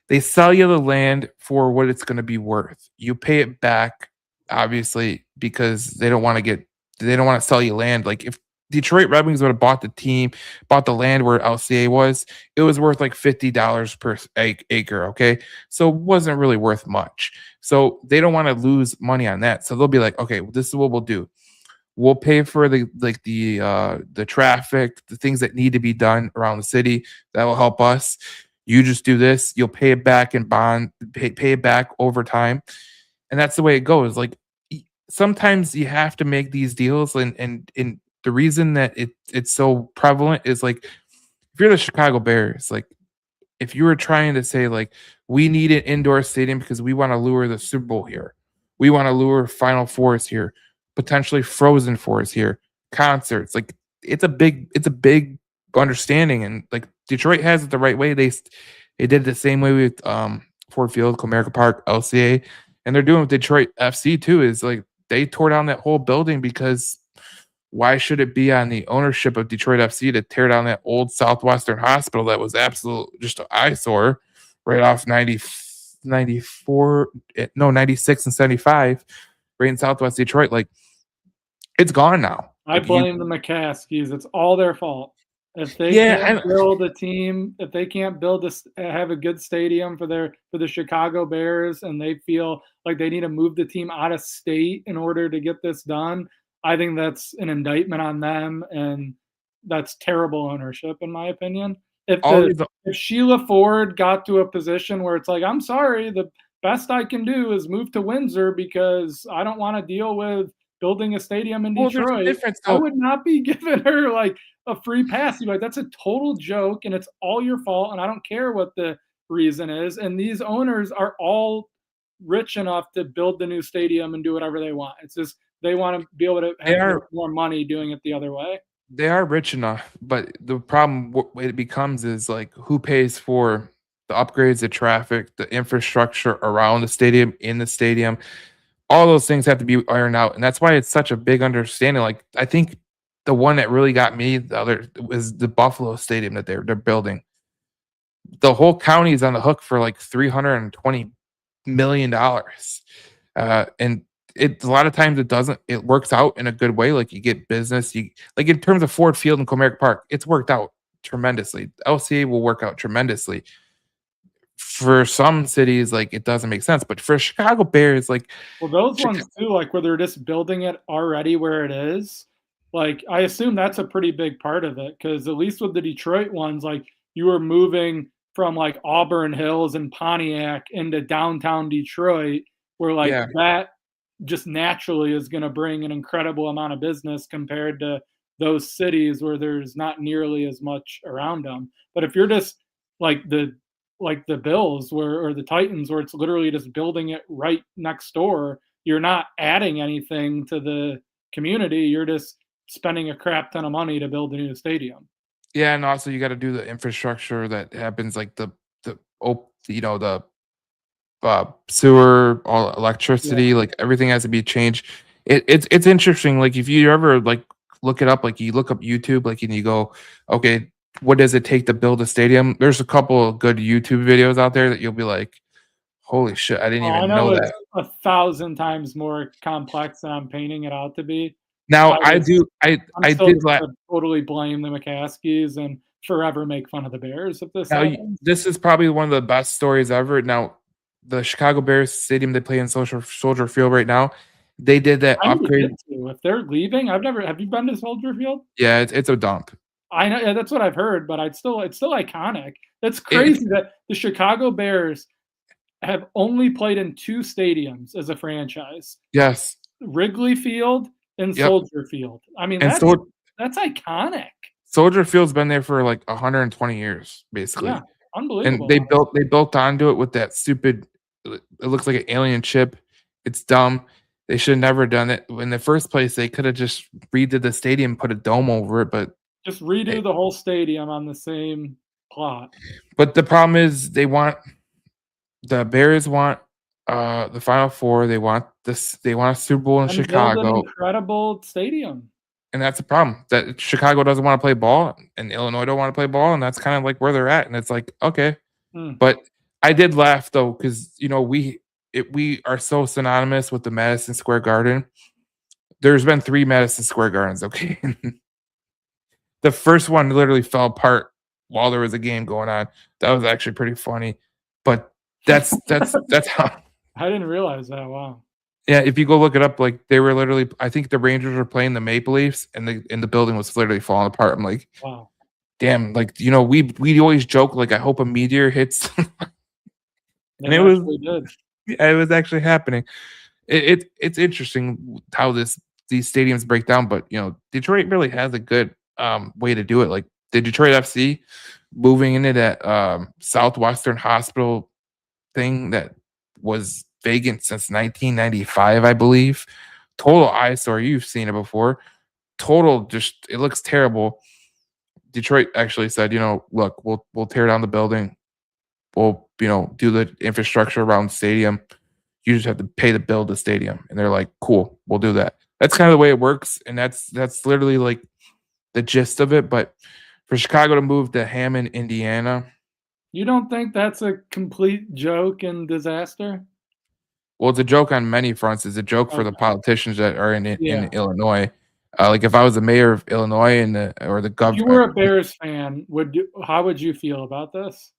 They sell you the land for what it's gonna be worth. You pay it back, obviously, because they don't wanna sell you land. Like, if Detroit Red Wings would've bought the land where LCA was, it was worth, like, $50 per acre, okay? So, it wasn't really worth much. So, they don't wanna lose money on that. So, they'll be like, "Okay, well, this is what we'll do. We'll pay for the traffic, the things that need to be done around the city. That will help us. You just do this. You'll pay it back in pay it back over time." And that's the way it goes. Like, sometimes you have to make these deals, and the reason that it's so prevalent is like if you're the Chicago Bears, like if you were trying to say like we need an indoor stadium because we want to lure the Super Bowl here, we want to lure Final Fours here, potentially Frozen Fours here, concerts. Like, it's a big understanding, and like Detroit has it the right way. They did it the same way with Ford Field, Comerica Park, LCA, and they're doing with Detroit FC too. Is like they tore down that whole building because why should it be on the ownership of Detroit FC to tear down that old Southwestern hospital that was absolute just an eyesore right off 94, no, 96 and 75, right in Southwest Detroit? Like, it's gone now. I Like, you blame the McCaskies. It's all their fault. If they yeah, can't build a team, if they can't build this, have a good stadium for the Chicago Bears, and they feel like they need to move the team out of state in order to get this done, I think that's an indictment on them, and that's terrible ownership, in my opinion. all these If Sheila Ford got to a position where it's like, I'm sorry, the best I can do is move to Windsor because I don't want to deal with building a stadium in well, there's a Detroit, difference I though. would not be giving her like a free pass. You're like, that's a total joke and it's all your fault. And I don't care what the reason is. And these owners are all rich enough to build the new stadium and do whatever they want. It's just they want to be able to They make are more money doing it the other way. they are rich enough, but the problem what it becomes is like who pays for the upgrades, the traffic, the infrastructure around the stadium, in the stadium. All those things have to be ironed out, and that's why it's such a big understanding. Like, I think the one that really got me the other was the Buffalo Stadium that they're building. the whole county is on the hook for like $320 million. And it a lot of times it works out in a good way. Like you get business, you like in terms of Ford Field and Comerica Park, it's worked out tremendously. LCA will work out tremendously. For some cities, like it doesn't make sense, but for Chicago Bears, like Well, those Chica- ones too, like where they're just building it already where it is, like I assume that's a pretty big part of it. Because at least with the Detroit ones, like you were moving from like Auburn Hills and Pontiac into downtown Detroit, where like yeah, that just naturally is going to bring an incredible amount of business compared to those cities where there's not nearly as much around them. But if you're just like the Bills where or the Titans where it's literally just building it right next door, you're not adding anything to the community. You're just spending a crap ton of money to build a new stadium. yeah, and also you got to do the infrastructure that happens, like the sewer, all Yeah. electricity, like everything has to be changed. It's interesting. Like if you ever like look it up, like you look up YouTube, like and you go, okay, what does it take to build a stadium? There's a couple of good YouTube videos out there that you'll be like, holy shit, I didn't Oh, I even know know it's that. 1,000 times more complex than I'm painting it out to be. Now I was I'm I still did just gonna totally blame the McCaskies and forever make fun of the Bears if this happens. this is probably one of the best stories ever. Now, the Chicago Bears stadium they play in Soldier Field right now, they did that I need to upgrade. get to. If they're leaving, have you been to Soldier Field? Yeah, it's a dump. I know, yeah, that's what I've heard, but it's still iconic. That's It's crazy that the Chicago Bears have only played in 2 stadiums as a franchise, yes, Wrigley Field and yep, Soldier Field. I mean, and that's iconic. Soldier Field's been there for like 120 years, Yeah, basically, and unbelievable, they built onto it with that stupid. It looks like an alien ship. It's dumb. They should have never done it in the first place. They could have just redid the stadium, put a dome over it, just eh, redo the whole stadium on the same plot but the problem is the Bears want the Final Four. They want a Super Bowl in and build an Chicago, incredible stadium. and that's the problem. That Chicago doesn't want to play ball, and Illinois don't want to play ball, and that's kind of like where they're at. And it's like okay, Hmm. but I did laugh though because we are so synonymous with the Madison Square Garden. There's been 3 Madison Square Gardens, okay? The first one literally fell apart while there was a game going on. That was actually pretty funny, but that's how. I didn't realize that, wow. Yeah, if you go look it up, like they were literally, I think the Rangers were playing the Maple Leafs, and the building was literally falling apart. I'm like, Wow. damn, like we always joke like I hope a meteor hits, and It actually did. it was actually happening. It's interesting how these stadiums break down, but Detroit really has a good way to do it. Like the Detroit FC moving into that Southwestern Hospital thing that was vacant since 1995, I believe. Total eyesore. You've seen it before. Total, just it looks terrible. Detroit actually said, look, we'll tear down the building. We'll do the infrastructure around the stadium. You just have to pay to build the stadium. And they're like, cool, we'll do that. That's kind of the way it works, and that's literally like the gist of it. But for Chicago to move to Hammond, Indiana, You don't think that's a complete joke and disaster? well, it's a joke on many fronts. It's a joke for the Okay. politicians that are in Yeah. Illinois. Like if I was the mayor of Illinois or the If you governor, were a Bears fan, how would you feel about this?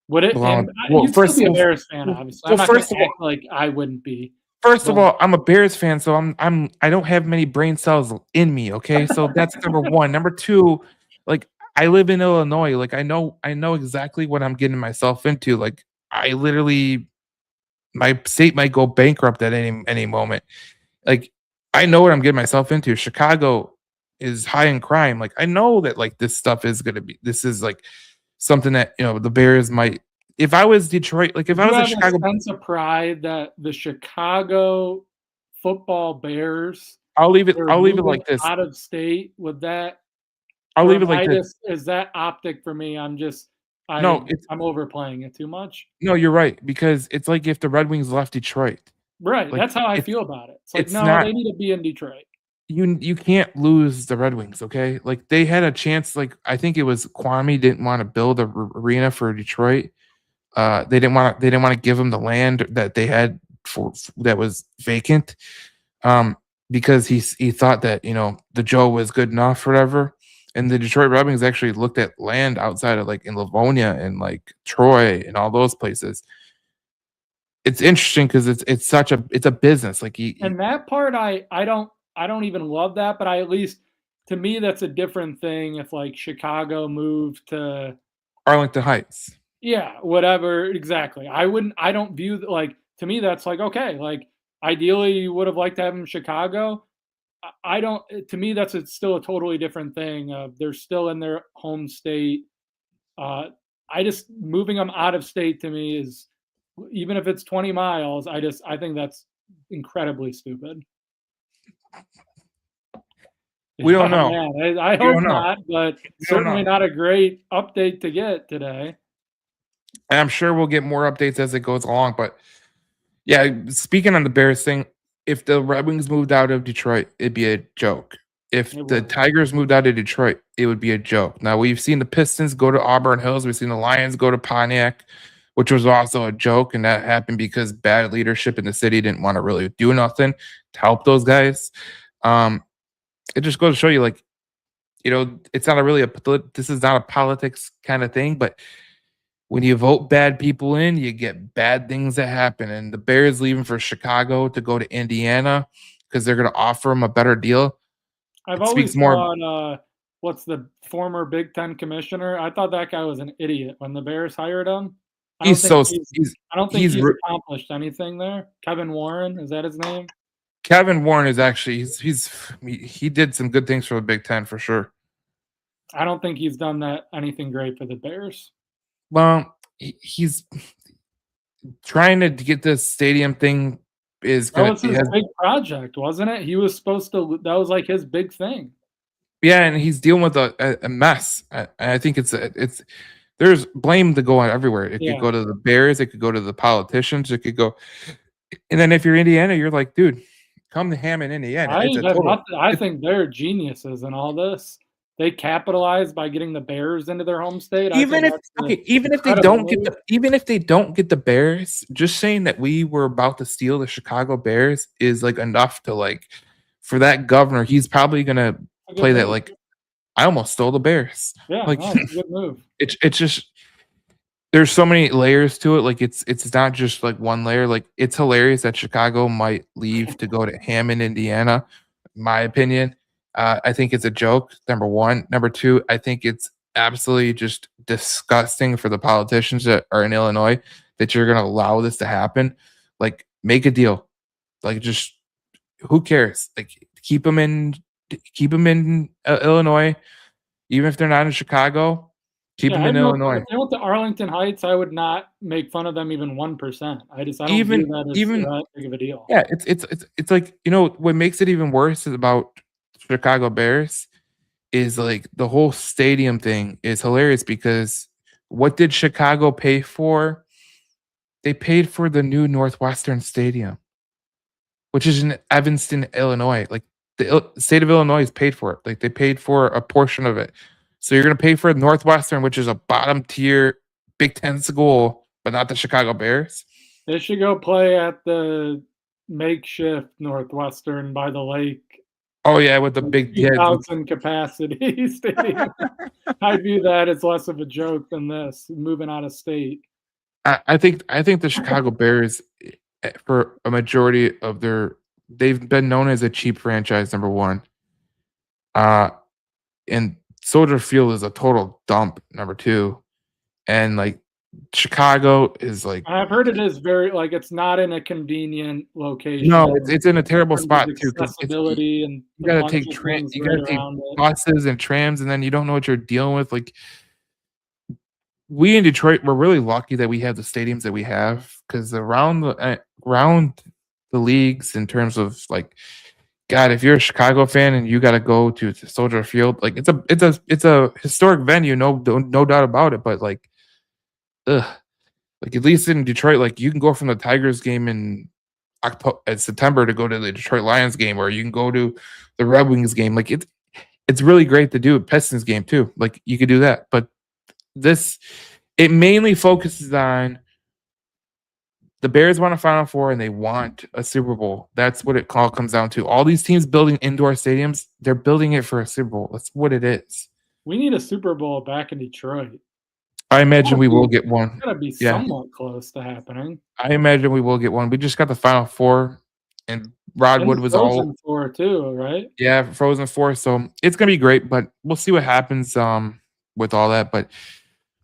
Would it and well, you'd still be a Bears fan, obviously. I'm not gonna first of all, act like I wouldn't be, first of but all, I'm a Bears fan, so I don't have many brain cells in me. Okay, so that's number one. Number two, like I live in Illinois. Like I know exactly what I'm getting myself into. Like I literally, my state might go bankrupt at any moment. Like I know what I'm getting myself into. Chicago is high in crime. Like I know that like this stuff is gonna be. This is like something that the Bears might. If I was Detroit, like if do I you was a have a Chicago, sense of pride that the Chicago football Bears were I'll leave it moving like this. out of state? Would that I'll or leave am it like I this. just is that optic for me? No, it's I'm overplaying it too much? no, you're right because it's like if the Red Wings left Detroit. Right, Like that's how I feel about it. It's like, it's no, not. they need to be in Detroit. you can't lose the Red Wings, okay? Like, they had a chance, like, I think it was Kwame didn't wanna build a arena for Detroit. They didn't wanna give him the land that they had for that was vacant, um, because he thought that, the Joe was good enough or whatever, and the Detroit Red Wings actually looked at land outside of, like, in Livonia and, like, Troy and all those places. It's interesting because it's a business, like, you And that part I don't even love that, but I at least to me that's a different thing if like Chicago moved to Arlington Heights. yeah, whatever exactly. I don't view like to me that's like okay, like ideally you would have liked to have him in Chicago. I don't to me that's still a totally different thing. They're still in their home state. Uh I just moving them out of state to me is even if it's 20 miles, I think that's incredibly stupid. We don't Oh, know. man, I We hope don't know. not, but We don't certainly know. not a great update to get today. And I'm sure we'll get more updates as it goes along, but yeah, speaking on the Bears thing, if the Red Wings moved out of Detroit, it'd be a joke. If It the would. Tigers moved out of Detroit, it would be a joke. Now we've seen the Pistons go to Auburn Hills, we've seen the Lions go to Pontiac, which was also a joke, and that happened because bad leadership in the city didn't want to really do nothing to help those guys. Um, it just goes to show you, like, it's not a really this is not a politics kind of thing, but when you vote bad people in, you get bad things that happen. And the Bears leaving for Chicago to go to Indiana because they're going to offer them a better deal. I've It always speaks more. thought, what's the former Big Ten commissioner? I thought that guy was an idiot when the Bears hired him. I don't He's think so he's he's I don't think he's he's accomplished anything there. Kevin Warren, is that his name? Kevin Warren is actually he did some good things for the Big Ten for sure. I don't think he's done that anything great for the Bears. Well, he's trying to get this stadium thing is That gonna was it his has big project, wasn't it? He was supposed to that was like his big thing. yeah, and he's dealing with a mess. I think it's there's blame to go on everywhere. It could Yeah. go to the Bears, it could go to the politicians, it could go. And then if you're Indiana, you're like, dude, come to Hammond, Indiana. I It's a have total. nothing I It's think they're geniuses in all this. They capitalized by getting the Bears into their home state. I even think if that's an okay, even if they incredible don't get move. the Bears, just saying that we were about to steal the Chicago Bears is like enough to like for that governor. He's probably gonna A good play that move. like I almost stole the Bears. Yeah, Like no, it's a good move. it's just there's so many layers to it. Like it's not just like one layer. Like it's hilarious that Chicago might leave to go to Hammond, Indiana. My opinion. I think it's a joke. Number one. Number two. I think it's absolutely just disgusting for the politicians that are in Illinois that you're going to allow this to happen. Like make a deal. Like just who cares? Like keep them in Illinois, even if they're not in Chicago. Keep Yeah, them I have in no if Illinois. they went to Arlington Heights, I would not make fun of them even 1%. I don't view Even that as even that big of a deal. Yeah, it's like, what makes it even worse is about Chicago Bears is, like, the whole stadium thing is hilarious because what did Chicago pay for? They paid for the new Northwestern Stadium, which is in Evanston, Illinois. Like, the state of Illinois has paid for it. Like, they paid for a portion of it. So you're gonna pay for Northwestern, which is a bottom tier Big Ten school, but not the Chicago Bears? They should go play at the makeshift Northwestern by the lake, Oh, yeah, with the like big heads. 2,000 capacity stadium. I view that as less of a joke than this, moving out of state. I think the Chicago Bears, for a majority of they've been known as a cheap franchise, number one. Uh, and Soldier Field is a total dump, number two. And like Chicago is like I've heard it is very like, it's not in a convenient location no, it's in a terrible in terms of spot too because it's accessibility and you a gotta bunch take of things you right gotta take around it. buses and trams, and then you don't know what you're dealing with. Like we in Detroit, we're really lucky that we have the stadiums that we have because around the leagues in terms of like God, if you're a Chicago fan and you got to go to Soldier Field, like it's a historic venue, no doubt about it. But ugh, like at least in Detroit, like you can go from the Tigers game in September to go to the Detroit Lions game, or you can go to the Red Wings game. Like it's really great to do a Pistons game too. Like you could do that, but this it mainly focuses on the Bears want a Final Four and they want a Super Bowl. That's what it all comes down to. All these teams building indoor stadiums, they're building it for a Super Bowl. That's what it is. We need a Super Bowl back in Detroit. I imagine we will get one. It's gotta be Yeah. somewhat close to happening. I imagine we will get one. We just got the Final Four, and Rod Wood was all Frozen Four too, right? Frozen Four. So it's gonna be great, but we'll see what happens with all that. But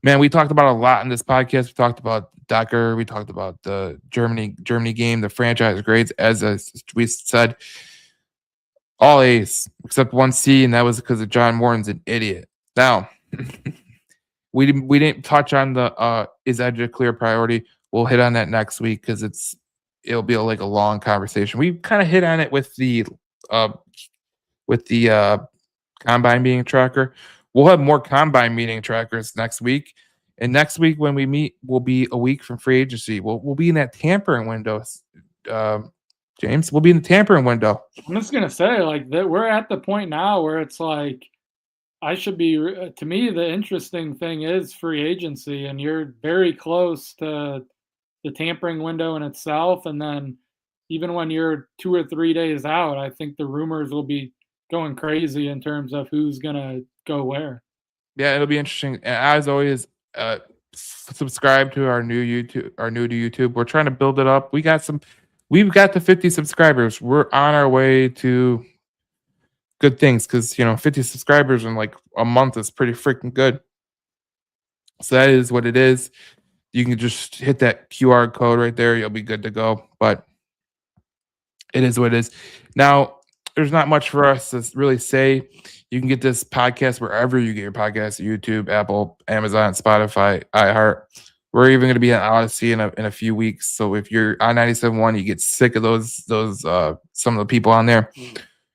man, we talked about a lot in this podcast. We talked about Decker. We talked about the Germany game, the franchise grades, as we said, all A's except one C, and that was because of John Morton's an idiot. Now, we didn't touch on the is edge a clear priority. We'll hit on that next week because it'll be like a long conversation. We kind of hit on it with the combine meeting tracker. We'll have more combine meeting trackers next week. And next week when we meet, will be a week from free agency. We'll be in that tampering window, James. We'll be in the tampering window. I'm just gonna say, like, that we're at the point now where it's like, I should be. To me, the interesting thing is free agency, and you're very close to the tampering window in itself. And then, even when you're 2 or 3 days out, I think the rumors will be going crazy in terms of who's gonna go where. Yeah, it'll be interesting. And as always, subscribe to our new to YouTube. We're trying to build it up. We've got the 50 subscribers. We're on our way to good things because 50 subscribers in like a month is pretty freaking good. So that is what it is. You can just hit that QR code right there. You'll be good to go. But it is what it is. Now, there's not much for us to really say. You can get this podcast wherever you get your podcasts: YouTube, Apple, Amazon, Spotify, iHeart. We're even going to be on Odyssey in a few weeks. So if you're on 97.1, you get sick of those some of the people on there,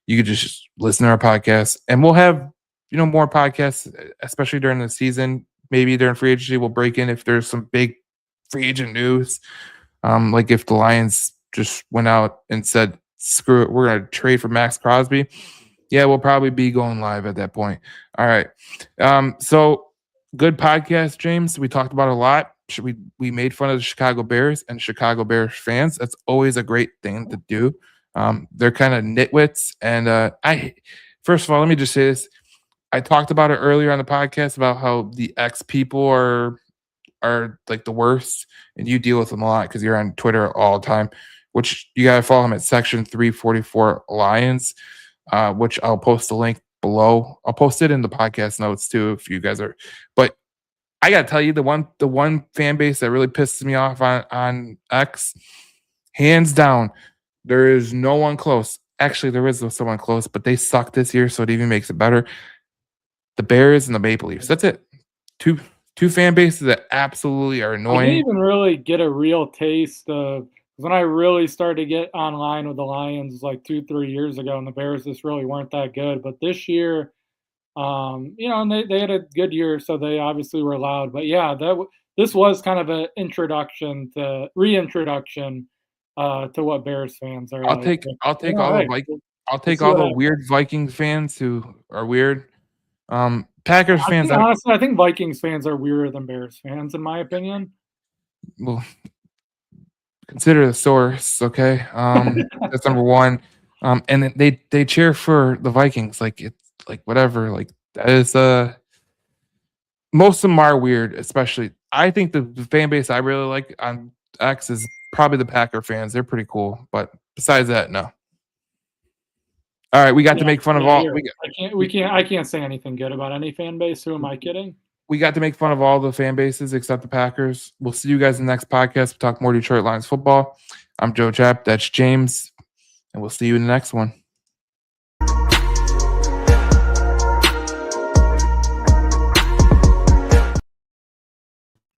you could just listen to our podcast, and we'll have more podcasts, especially during the season. Maybe during free agency, we'll break in if there's some big free agent news, like if the Lions just went out and said, "Screw it, we're going to trade for Max Crosby." Yeah, we'll probably be going live at that point. All right. So good podcast, James. We talked about a lot. We made fun of the Chicago Bears and Chicago Bears fans. That's always a great thing to do. They're kind of nitwits. And first of all, let me just say this. I talked about it earlier on the podcast about how the X people are like the worst, and you deal with them a lot because you're on Twitter all the time, which you got to follow them at Section 344 Lions. Which I'll post the link below. I'll post it in the podcast notes too if you guys are. But I gotta tell you, the one fan base that really pisses me off on X, hands down, there is no one close. Actually, there is someone close, but they suck this year, so it even makes it better. The Bears and the Maple Leafs. That's it. Two fan bases that absolutely are annoying. I didn't even really get a real taste of when I really started to get online with the Lions like 2-3 years ago, and the Bears just really weren't that good. But this year, and they had a good year, so they obviously were loud. But yeah, this was kind of an reintroduction to what Bears fans are. I'll take all the weird Vikings fans who are weird. Packers fans. Honestly, I think Vikings fans are weirder than Bears fans, in my opinion. Well, consider the source, okay? That's number one. And they cheer for the Vikings, like it's like whatever. Like that is most of them are weird, especially. I think the fan base I really like on X is probably the Packer fans. They're pretty cool, but besides that, no. All right, we got to make fun of all. I can't say anything good about any fan base. Who am I kidding? We got to make fun of all the fan bases except the Packers. We'll see you guys in the next podcast. We'll talk more Detroit Lions football. I'm Joe Chapp. That's James. And we'll see you in the next one.